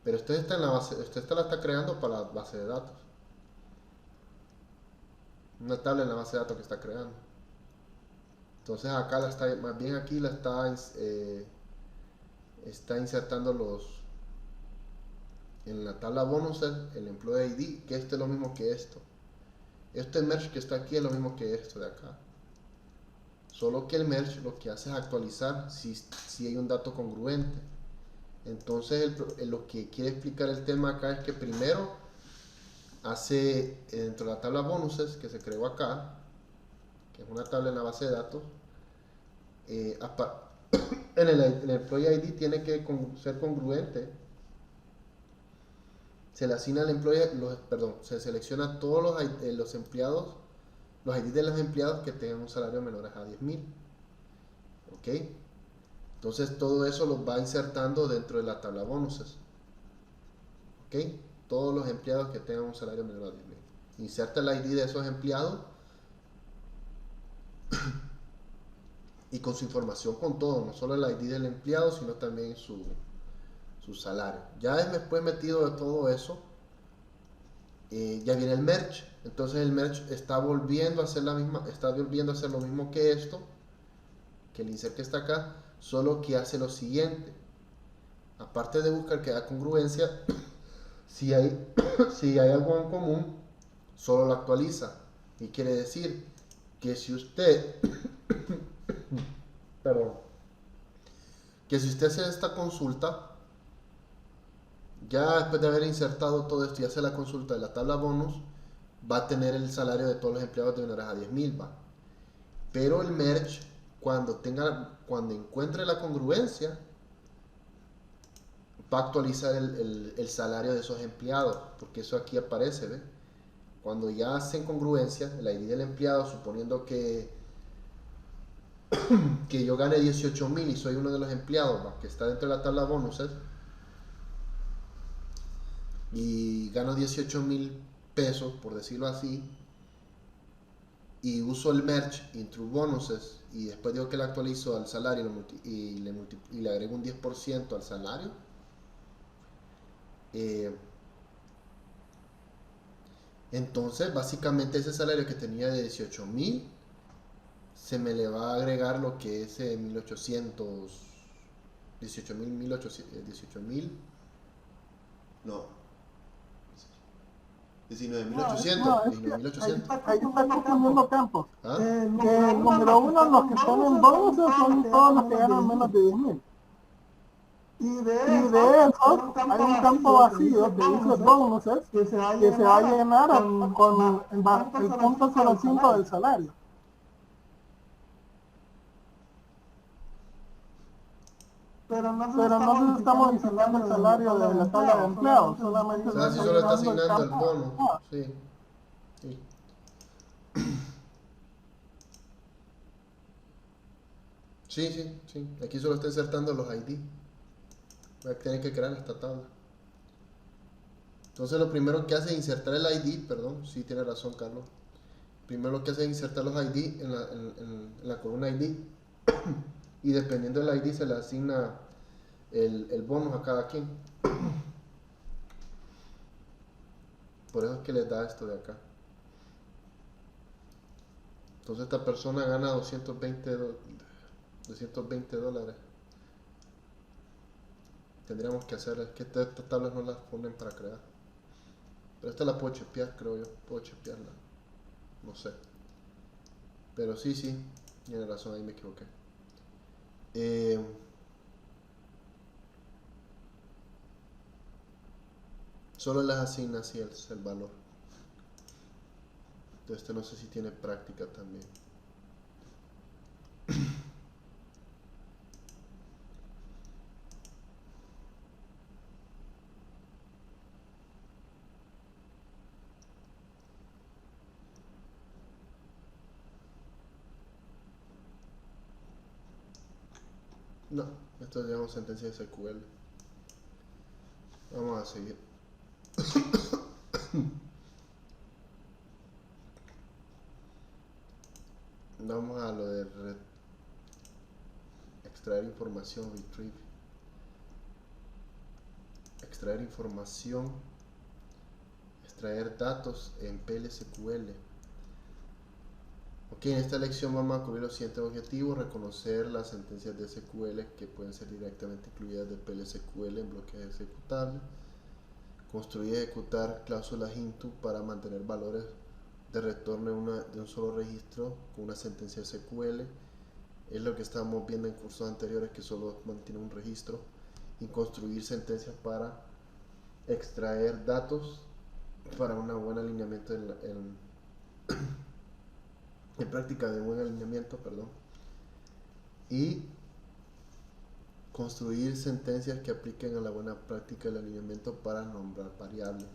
Pero usted está en la base, usted la está creando para la base de datos. Una tabla en la base de datos que está creando. Entonces acá la está, más bien aquí la está insertando en la tabla bonus el employee ID, que este es lo mismo que esto. Este merge que está aquí es lo mismo que esto de acá. Solo que el merge lo que hace es actualizar si hay un dato congruente. Entonces lo que quiere explicar el tema acá es que primero hace dentro de la tabla bonuses que se creó acá, que es una tabla en la base de datos, en el employee ID tiene que ser congruente. Se le asigna al employee, se selecciona todos los empleados, los ID de los empleados que tengan un salario menor a 10.000. ¿Ok? Entonces todo eso lo va insertando dentro de la tabla bonuses. ¿Ok? Todos los empleados que tengan un salario menor a 10.000. Inserta el ID de esos empleados y con su información, con todo, no solo el ID del empleado, sino también su salario. Ya después metido de todo eso, ya viene el merge. Entonces el merge está volviendo a hacer lo mismo que esto, que el insert que está acá, solo que hace lo siguiente. Aparte de buscar que haya congruencia, si hay algo en común, solo lo actualiza. Y quiere decir que si usted hace esta consulta, ya después de haber insertado todo esto y hacer la consulta de la tabla bonus, va a tener el salario de todos los empleados de menores a 10.000, va. Pero el merge, cuando encuentre la congruencia, va a actualizar el salario de esos empleados, porque eso aquí aparece, ¿ve? Cuando ya hacen congruencia, el ID del empleado, suponiendo que yo gane 18.000 y soy uno de los empleados, ¿va?, que está dentro de la tabla bonuses, y gano 18.000 pesos, por decirlo así, y uso el merge into bonuses, y después digo que le actualizo al salario y le agrego un 10% al salario, entonces básicamente ese salario que tenía de 18.000 se me le va a agregar lo que es 18.000, no, 19.800. Ahí está confundiendo campos. ¿Ah? Número uno, los que están en bonuses son todos los que ganan menos de 10.000. Y de esos, hay un campo vacío que dice bonuses que se va a llenar con el punto 0.5 del salario. Pero no se está modificando el salario de la tabla de empleados, solamente O sea, si solo está asignando el bono, sí. Sí. Sí, sí, sí. Aquí solo está insertando los ID. Va a tener que crear esta tabla. Entonces lo primero que hace es insertar el ID, perdón, sí tiene razón Carlos. Primero lo que hace es insertar los ID en la columna ID y dependiendo del ID se le asigna el bonus a cada quien. Por eso es que les da esto de acá. Entonces esta persona gana 220 dólares. Tendríamos que hacer, es que estas tablas no las ponen para crear. Pero esta la puedo chepear, creo yo. Puedo chepearla. No sé. Pero sí, sí. Tiene razón, ahí me equivoqué. Solo las asigna así el valor. Entonces este no sé si tiene práctica también. No, esto se llama sentencia de SQL. Vamos a seguir. Vamos a lo de extraer información, retrieve. Extraer información, extraer datos en PLSQL. Ok, en esta lección vamos a cubrir los siguientes objetivos: reconocer las sentencias de SQL que pueden ser directamente incluidas de PLSQL en bloques ejecutables, construir y ejecutar cláusulas into para mantener valores de retorno de un solo registro con una sentencia SQL. Es lo que estábamos viendo en cursos anteriores, que solo mantiene un registro. Y construir sentencias para extraer datos para un buen alineamiento en práctica de buen alineamiento, perdón. Y construir sentencias que apliquen a la buena práctica del alineamiento para nombrar variables.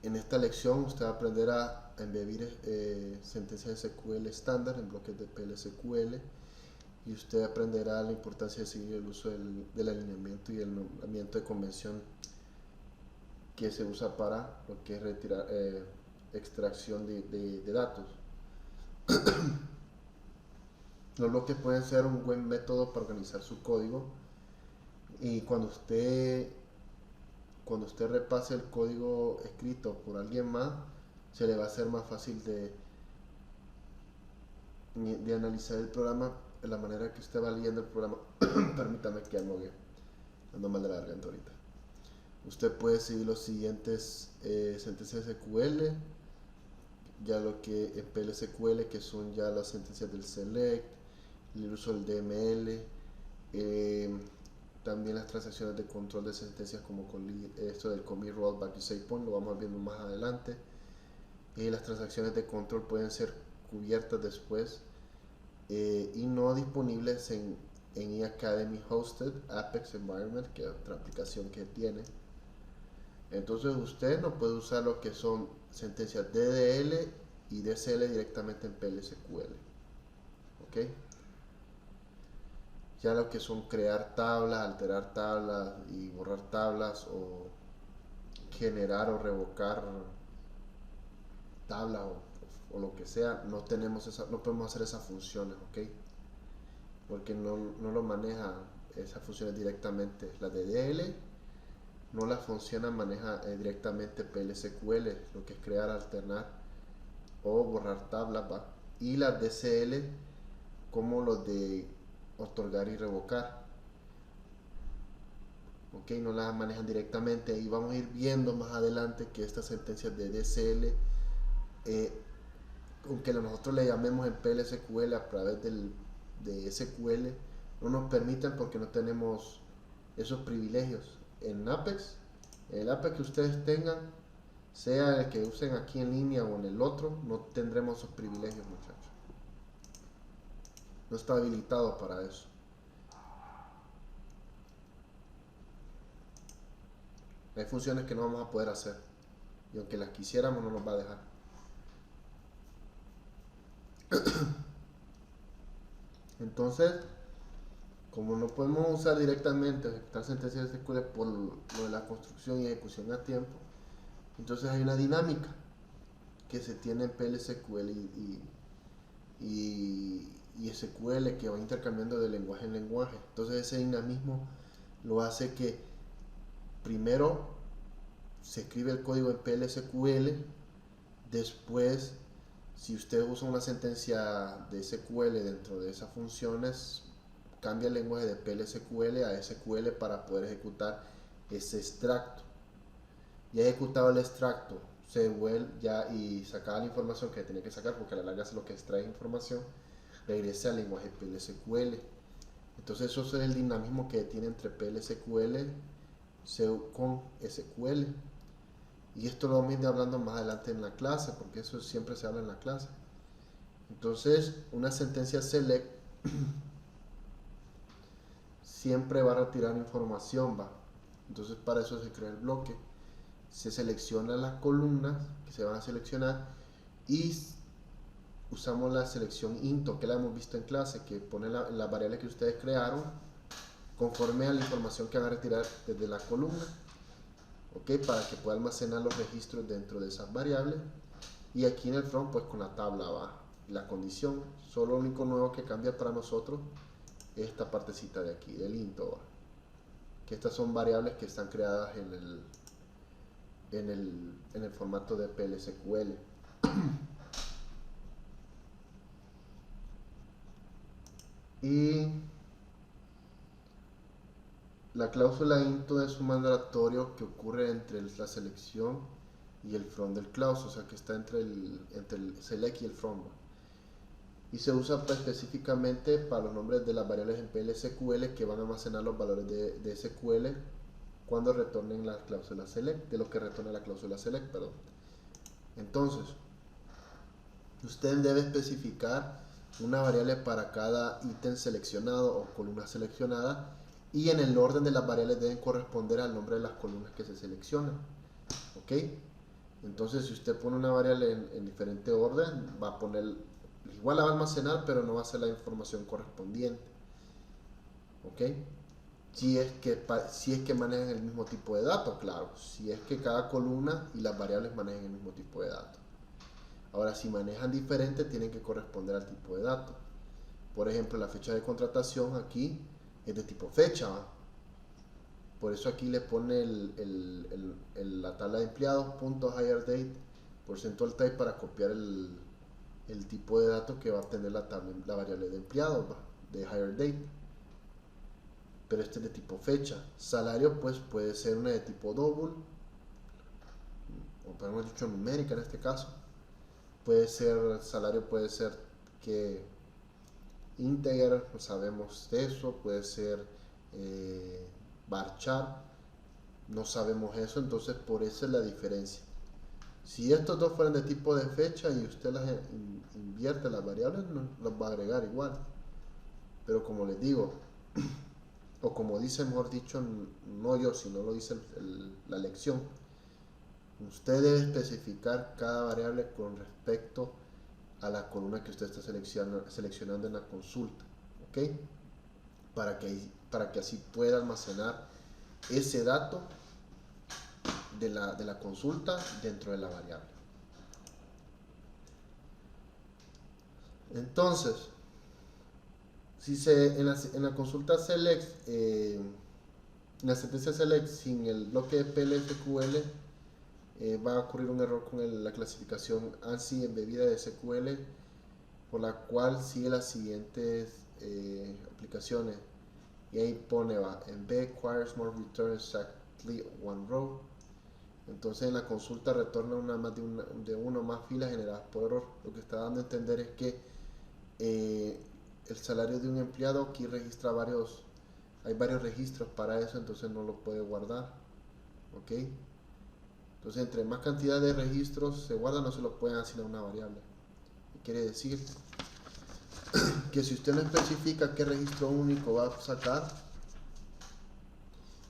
En esta lección usted va a aprender a embebir sentencias SQL estándar en bloques de PLSQL, y usted aprenderá la importancia de seguir el uso del alineamiento y el nombramiento de convención que se usa para lo que es retirar, extracción de datos. Los bloques pueden ser un buen método para organizar su código, y cuando usted repase el código escrito por alguien más, se le va a hacer más fácil de analizar el programa de la manera que usted va leyendo el programa. Permítame que ando mal de la garganta ahorita. Usted puede seguir los siguientes sentencias SQL, ya lo que en PLSQL, que son ya las sentencias del select, el uso del DML, también las transacciones de control de sentencias como esto del commit, rollback y save point, lo vamos viendo más adelante. Las transacciones de control pueden ser cubiertas después y no disponibles en eAcademy Hosted Apex Environment, que es otra aplicación que tiene. Entonces usted no puede usar lo que son sentencias DDL y DCL directamente en PLSQL. ¿Ok? Ya lo que son crear tablas, alterar tablas y borrar tablas, o generar o revocar tablas o lo que sea, no podemos hacer esas funciones, ¿ok? Porque no lo maneja esas funciones directamente. La DDL no la funciona, maneja directamente PLSQL, lo que es crear, alternar o borrar tablas, ¿va? Y la DCL como lo de otorgar y revocar, ok, no las manejan directamente. Y vamos a ir viendo más adelante que estas sentencias de DCL, aunque nosotros le llamemos en PLSQL a través de SQL, no nos permiten porque no tenemos esos privilegios. En Apex, el Apex que ustedes tengan, sea el que usen aquí en línea o en el otro, no tendremos esos privilegios, muchachos. No está habilitado para eso. Hay funciones que no vamos a poder hacer. y aunque las quisiéramos no nos va a dejar. Entonces, como no podemos usar directamente ejecutar sentencias de SQL por lo de la construcción y ejecución a tiempo, entonces hay una dinámica que se tiene en PL/SQL y SQL que va intercambiando de lenguaje en lenguaje. Entonces ese dinamismo lo hace que primero se escribe el código en PL/SQL, después si usted usa una sentencia de SQL dentro de esas funciones, cambia el lenguaje de PL/SQL a SQL para poder ejecutar ese extracto. Ya ejecutado el extracto, se vuelve ya y sacaba la información que tenía que sacar, porque a la larga es lo que extrae información, regrese al lenguaje PL/SQL. Entonces eso es el dinamismo que tiene entre PL/SQL con SQL. Y esto lo vamos a ir hablando más adelante en la clase, porque eso siempre se habla en la clase. Entonces, una sentencia select siempre va a retirar información, ¿va? Entonces, para eso se crea el bloque. Se selecciona las columnas que se van a seleccionar y usamos la selección into, que la hemos visto en clase, que pone las variables que ustedes crearon conforme a la información que van a retirar desde la columna. ¿Ok? Para que pueda almacenar los registros dentro de esas variables. Y aquí en el front pues con la tabla va la condición. Solo lo único nuevo que cambia para nosotros es esta partecita de aquí del into, ¿va? Que estas son variables que están creadas en el formato de PL/SQL. Y la cláusula into es un mandatorio que ocurre entre la selección y el from del clause, o sea que está entre el select y el from. Y se usa específicamente para los nombres de las variables en PL/SQL que van a almacenar los valores de SQL cuando retornen la cláusula select, de lo que retorna la cláusula select, perdón. Entonces, usted debe especificar una variable para cada ítem seleccionado o columna seleccionada, y en el orden de las variables deben corresponder al nombre de las columnas que se seleccionan. ¿Ok? Entonces, si usted pone una variable en diferente orden, va a poner, igual la va a almacenar, pero no va a ser la información correspondiente. ¿Ok? Si es que manejan el mismo tipo de datos, claro. Si es que cada columna y las variables manejan el mismo tipo de datos. Ahora, si manejan diferente, tienen que corresponder al tipo de datos. Por ejemplo, la fecha de contratación aquí es de tipo fecha, ¿va? Por eso aquí le pone la tabla de empleados, .hiredate, percentual type, para copiar el tipo de datos que va a obtener la variable de empleados, ¿va? De hiredate. Pero este es de tipo fecha. Salario pues puede ser una de tipo double, o podemos dicho numérica en este caso. Puede ser, salario puede ser que integer, no sabemos de eso. Puede ser varchar, no sabemos eso. Entonces por eso es la diferencia. Si estos dos fueran de tipo de fecha y usted las invierte las variables, no, las va a agregar igual. Pero como les digo, o como dice, mejor dicho, no yo, sino lo dice la lección, usted debe especificar cada variable con respecto a la columna que usted está seleccionando en la consulta, ¿ok? Para que así pueda almacenar ese dato de la consulta dentro de la variable. Entonces, si en la consulta select, en la sentencia select sin el bloque de PL/SQL, va a ocurrir un error con la clasificación ANSI embebida de SQL, por la cual sigue las siguientes aplicaciones. Y ahí pone, en B requires more return exactly one row. Entonces en la consulta retorna de una o más filas generadas por error. Lo que está dando a entender es que el salario de un empleado aquí registra hay varios registros para eso, entonces no lo puede guardar. ¿Ok? Entonces entre más cantidad de registros se guarda, no se lo pueden asignar a una variable. Quiere decir que si usted no especifica qué registro único va a sacar,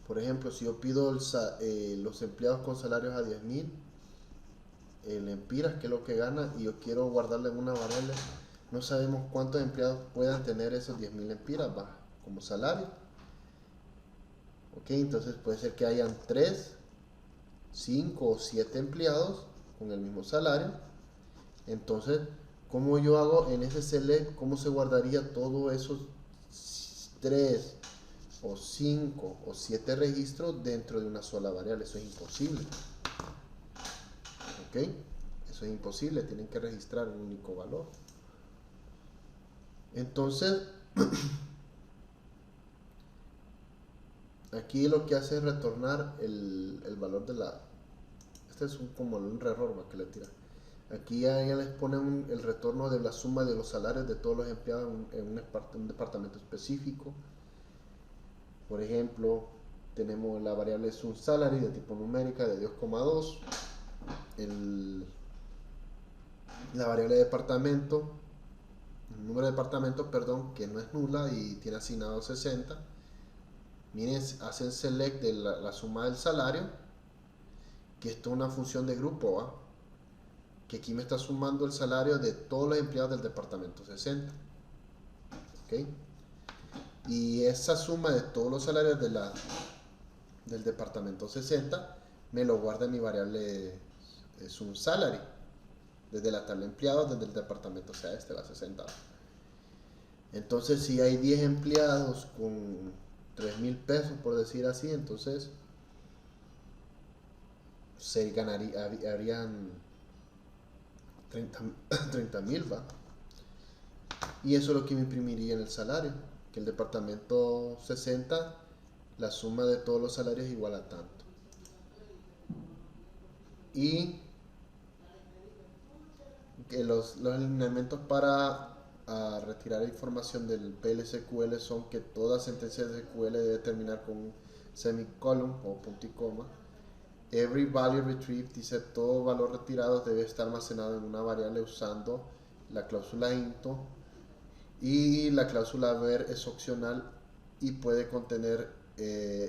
por ejemplo, si yo pido los empleados con salarios a 10.000, el empiras, que es lo que gana, y yo quiero guardarle en una variable. No sabemos cuántos empleados puedan tener esos 10.000 empiras, va, como salario. Ok, entonces puede ser que hayan 3, 5 o 7 empleados con el mismo salario. Entonces, ¿cómo yo hago en ese select? ¿Cómo se guardaría todos esos 3 o 5 o 7 registros dentro de una sola variable? Eso es imposible. ¿Ok? Eso es imposible. Tienen que registrar un único valor. Entonces, aquí lo que hace es retornar el valor de la... Este es como un error que le tira. Aquí ya les ponen el retorno de la suma de los salarios de todos los empleados en un departamento específico. Por ejemplo, tenemos la variable sum salary de tipo numérica de 2,2. La variable departamento, el número de departamento, perdón, que no es nula y tiene asignado 60. Miren, hacen select de la suma del salario, que esto es una función de grupo, ¿va? Que aquí me está sumando el salario de todos los empleados del departamento 60. ¿Ok? Y esa suma de todos los salarios del departamento 60 me lo guarda en mi variable sum salary, desde la tabla de empleados, desde el departamento, o sea, este va a 60. Entonces, si hay 10 empleados con 3.000 pesos, por decir así, entonces habrían 30.000, ¿va? Y eso es lo que me imprimiría en el salario, que el departamento 60, la suma de todos los salarios es igual a tanto. Y que los lineamientos para retirar información del PL/SQL son que toda sentencia de SQL debe terminar con un semicolon o punto y coma. Every value retrieved, dice, todo valor retirado debe estar almacenado en una variable usando la cláusula into, y la cláusula ver es opcional y puede contener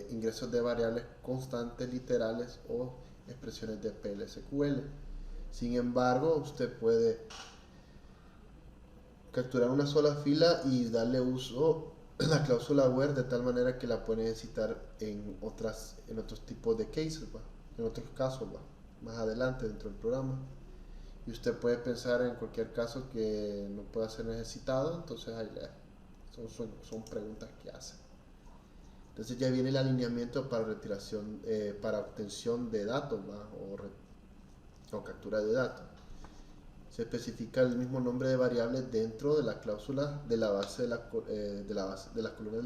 ingresos de variables constantes, literales o expresiones de PL/SQL. Sin embargo, usted puede capturar una sola fila y darle uso a la cláusula where de tal manera que la puede necesitar en otros tipos de cases, ¿va? En otros casos, ¿va? Más adelante dentro del programa. Y usted puede pensar en cualquier caso que no pueda ser necesitado, entonces ahí son preguntas que hacen. Entonces ya viene el alineamiento para retiración, para obtención de datos, ¿va? O captura de datos. Se especifica el mismo nombre de variable dentro de la cláusula de la base de las columnas de la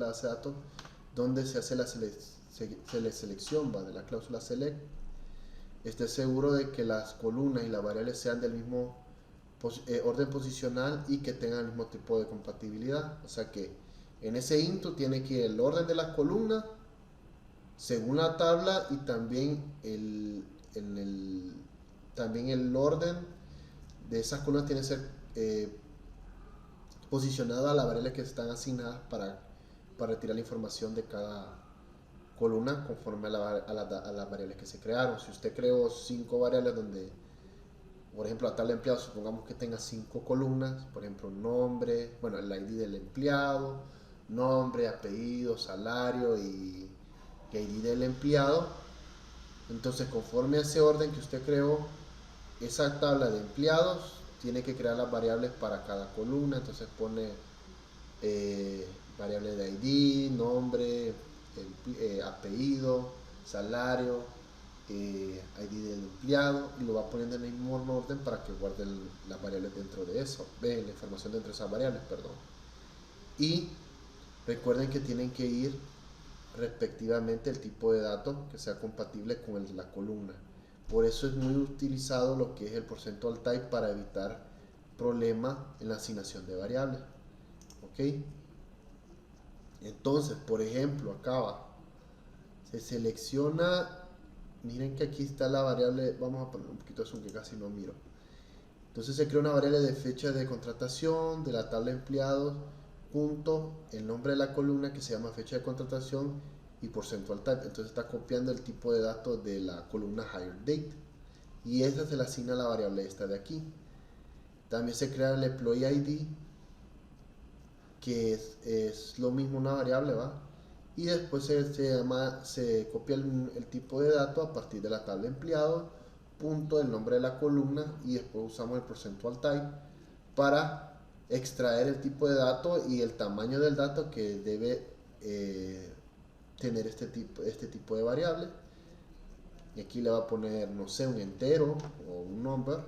base de datos, donde se hace la selección, ¿va? De la cláusula select. Esté seguro de que las columnas y las variables sean del mismo orden posicional y que tengan el mismo tipo de compatibilidad. O sea que en ese into tiene que ir el orden de las columnas según la tabla, y también también el orden de esas columnas tiene que ser posicionado a las variables que están asignadas para retirar la información de cada columna conforme a las variables que se crearon. Si usted creó 5 variables donde, por ejemplo, la tabla de empleados, supongamos que tenga 5 columnas, por ejemplo, nombre, bueno, el ID del empleado, nombre, apellido, salario y ID del empleado. Entonces, conforme a ese orden que usted creó, esa tabla de empleados tiene que crear las variables para cada columna. Entonces pone variable de ID, nombre, apellido, salario, ID del empleado, y lo va poniendo en el mismo orden para que guarde las variables dentro de eso, la información dentro de esas variables, perdón. Y recuerden que tienen que ir respectivamente el tipo de datos que sea compatible con el de la columna. Por eso es muy utilizado lo que es el percentual type para evitar problemas en la asignación de variables. ¿Ok? Entonces, por ejemplo, acá se selecciona, miren que aquí está la variable, vamos a poner un poquito de zoom que casi no miro. Entonces se crea una variable de fecha de contratación de la tabla de empleados, punto, el nombre de la columna que se llama fecha de contratación y percentual type. Entonces está copiando el tipo de datos de la columna hire date y esa se le asigna a la variable esta de aquí. También se crea el employee ID, que es lo mismo, una variable, ¿va? Y después se copia el tipo de dato a partir de la tabla empleado, punto, el nombre de la columna, y después usamos el percentual type para extraer el tipo de dato y el tamaño del dato que debe tener este tipo de variable. Y aquí le va a poner, no sé, un entero o un number,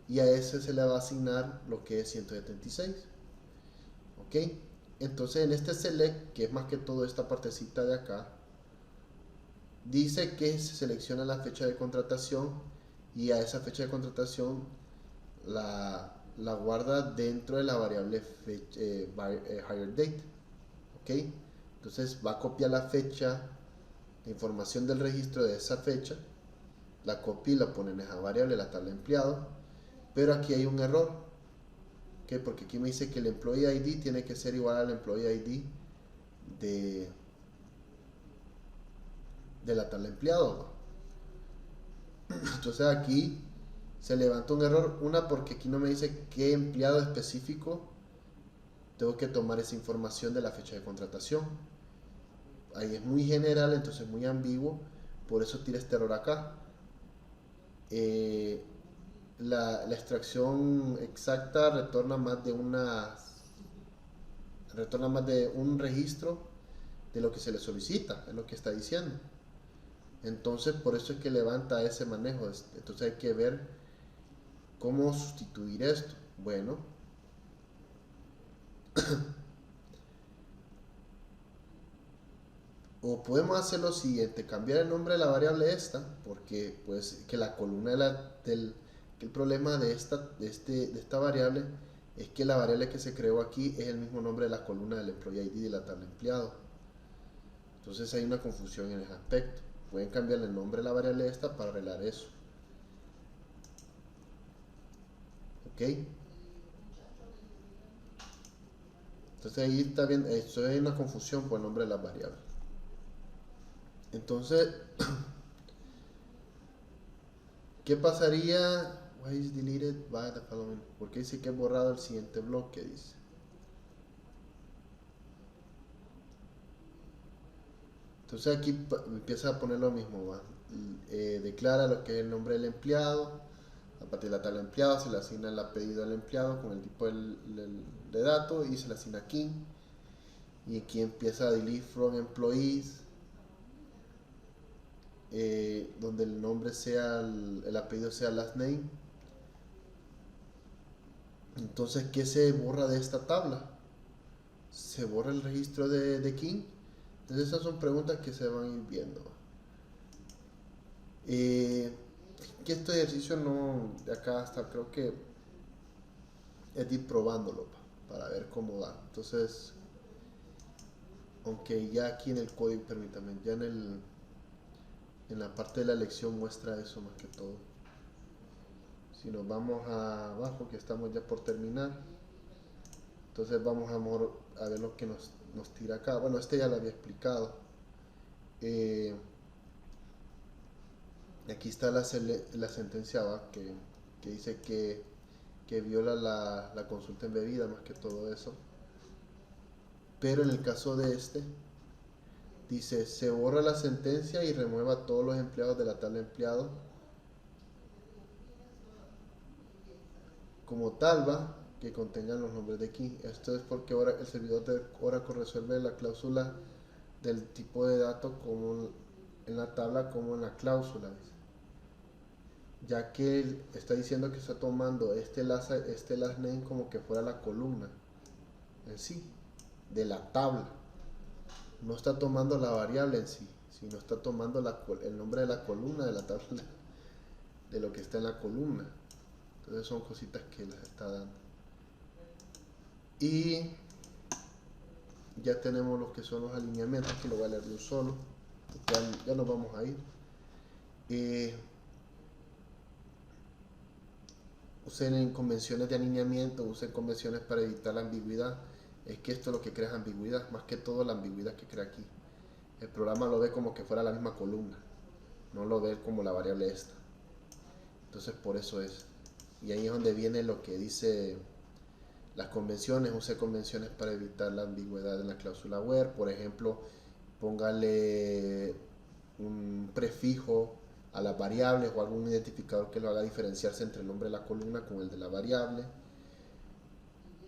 y a ese se le va a asignar lo que es 176. Ok, entonces en este select, que es más que todo esta partecita de acá, dice que se selecciona la fecha de contratación, y a esa fecha de contratación la guarda dentro de la variable hire date. Ok, entonces va a copiar la fecha, la información del registro de esa fecha, la copia y la pone en esa variable, la tabla empleado. Pero aquí hay un error, ¿okay? Porque aquí me dice que el employee ID tiene que ser igual al employee ID de la tabla empleado. Entonces aquí se levanta un error, porque aquí no me dice qué empleado específico tengo que tomar esa información de la fecha de contratación. Ahí es muy general, entonces muy ambiguo, por eso tira este error acá. La extracción exacta retorna más de un registro de lo que se le solicita, es lo que está diciendo. Entonces por eso es que levanta ese manejo. Entonces hay que ver cómo sustituir esto. Bueno, o podemos hacer lo siguiente: cambiar el nombre de la variable esta, porque pues que la columna que el problema de esta variable es que la variable que se creó aquí es el mismo nombre de la columna del employee ID de la tabla empleado. Entonces hay una confusión en ese aspecto. Pueden cambiar el nombre de la variable esta para arreglar eso. Ok, entonces ahí está bien, esto hay una confusión por el nombre de las variables. Entonces, ¿qué pasaría? Why is deleted by the following? Porque dice que he borrado el siguiente bloque, dice. Entonces aquí empieza a poner lo mismo, ¿va? Declara lo que es el nombre del empleado. A partir de la tabla empleado se le asigna el apellido al empleado con el tipo de dato, y se le asigna aquí. Y aquí empieza a delete from employees, donde el nombre sea el apellido sea last name. Entonces, ¿qué se borra de esta tabla? Se borra el registro de King. Entonces esas son preguntas que se van a ir viendo. Que este ejercicio no, de acá hasta creo que es de ir probándolo para ver cómo va. Entonces, aunque ya aquí en el código, permítame, ya en la parte de la lección muestra eso más que todo. Si nos vamos abajo, que estamos ya por terminar, entonces vamos a ver lo que nos tira acá. Bueno, este ya lo había explicado. Aquí está la sentencia, ¿va? Que dice que viola la consulta embebida, más que todo eso. Pero en el caso de este, dice: se borra la sentencia y remueva a todos los empleados de la tabla empleado como tal, ¿va? Que contengan los nombres de aquí. Esto es porque ahora el servidor de Oracle resuelve la cláusula del tipo de dato como en la tabla como en la cláusula, ya que él está diciendo que está tomando este last name como que fuera la columna en sí de la tabla. No está tomando la variable en sí, sino está tomando el nombre de la columna de la tabla, de lo que está en la columna. Entonces son cositas que les está dando. Y ya tenemos lo que son los alineamientos, que lo voy a leer de un solo. Ya nos vamos a ir. Usen convenciones de alineamiento, usen convenciones para evitar la ambigüedad. Es que esto es lo que crea ambigüedad, más que todo la ambigüedad que crea aquí. El programa lo ve como que fuera la misma columna, no lo ve como la variable esta. Entonces por eso es. Y ahí es donde viene lo que dice las convenciones. Use convenciones para evitar la ambigüedad en la cláusula where. Por ejemplo, póngale un prefijo a las variables o algún identificador que lo haga diferenciarse entre el nombre de la columna con el de la variable.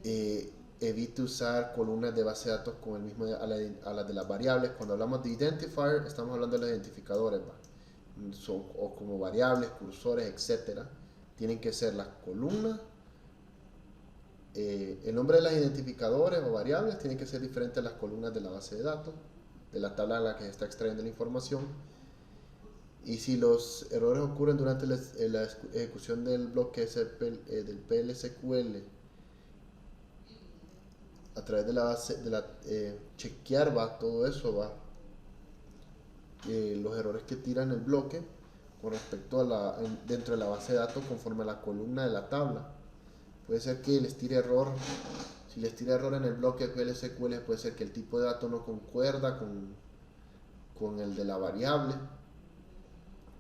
Evite usar columnas de base de datos con el mismo a las de las variables. Cuando hablamos de identifier, estamos hablando de los identificadores, ¿va? O como variables, cursores, etcétera. Tienen que ser las columnas. El nombre de los identificadores o variables tiene que ser diferente a las columnas de la base de datos, de la tabla en la que se está extrayendo la información. Y si los errores ocurren durante la ejecución del bloque del PLSQL a través de la base, chequear, va, todo eso, va, los errores que tiran el bloque con respecto a dentro de la base de datos conforme a la columna de la tabla. Puede ser que les tire error. Si les tira error en el bloque PLSQL, puede ser que el tipo de dato no concuerda con el de la variable.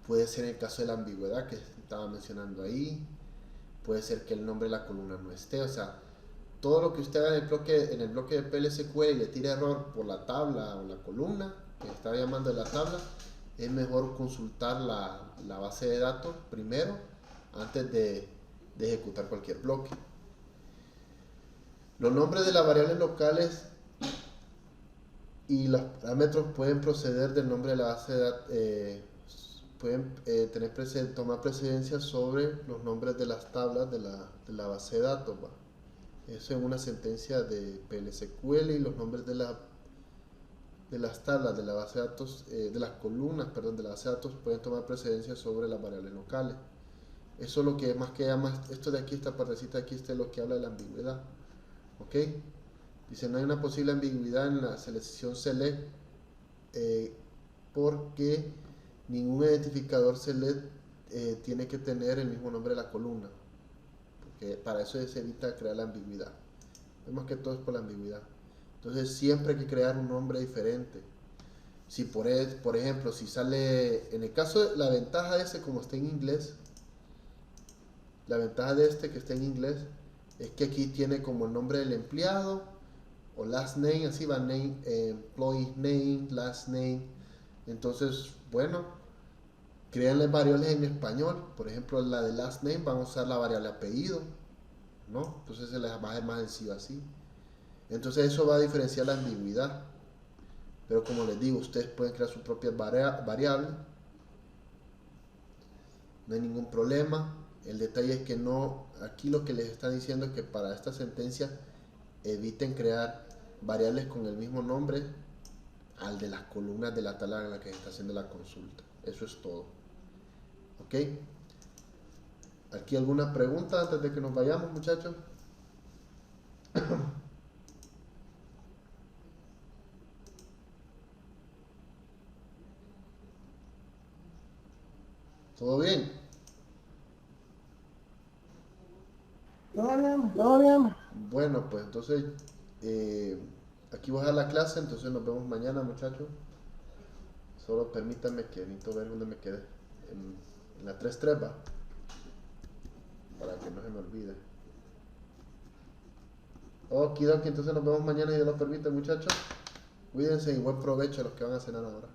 Puede ser el caso de la ambigüedad que estaba mencionando ahí. Puede ser que el nombre de la columna no esté. O sea, todo lo que usted haga en el bloque de PLSQL y le tire error por la tabla o la columna que está llamando de la tabla, es mejor consultar la base de datos primero antes de ejecutar cualquier bloque. Los nombres de las variables locales y los parámetros pueden proceder del nombre de la base de datos, pueden tomar precedencia sobre los nombres de las tablas de la base de datos, ¿va? Eso es una sentencia de PLSQL. Y los nombres de las tablas de la base de datos, de las columnas, perdón, de la base de datos pueden tomar precedencia sobre las variables locales. Eso es lo que más que llama, esto de aquí, esta partecita de aquí, es lo que habla de la ambigüedad. ¿Ok? Dice, no hay una posible ambigüedad en la selección select porque ningún identificador select tiene que tener el mismo nombre de la columna. Porque para eso se evita crear la ambigüedad. Vemos que todo es por la ambigüedad. Entonces siempre hay que crear un nombre diferente. Si por ejemplo, si sale, en el caso de la ventaja de ese, como está en inglés, la ventaja de este que está en inglés es que aquí tiene como el nombre del empleado o last name, así va, name, employee name, last name. Entonces, bueno, créanle variables en español. Por ejemplo, la de last name van a usar la variable apellido, ¿no? Entonces se les va a hacer más sencillo así. Entonces eso va a diferenciar la ambigüedad. Pero como les digo, ustedes pueden crear sus propias variables. No hay ningún problema. El detalle es que no, aquí lo que les están diciendo es que para esta sentencia eviten crear variables con el mismo nombre al de las columnas de la tabla en la que se está haciendo la consulta. Eso es todo. ¿Ok? ¿Aquí alguna pregunta antes de que nos vayamos, muchachos? ¿Todo bien? Todo bien, todo bien. Bueno, pues entonces aquí voy a dejar la clase, entonces nos vemos mañana, muchachos. Solo permítanme que necesito ver dónde me quedé. En la 3.3, va. Para que no se me olvide. Ok, entonces nos vemos mañana y Dios lo permite, muchachos. Cuídense y buen provecho a los que van a cenar ahora.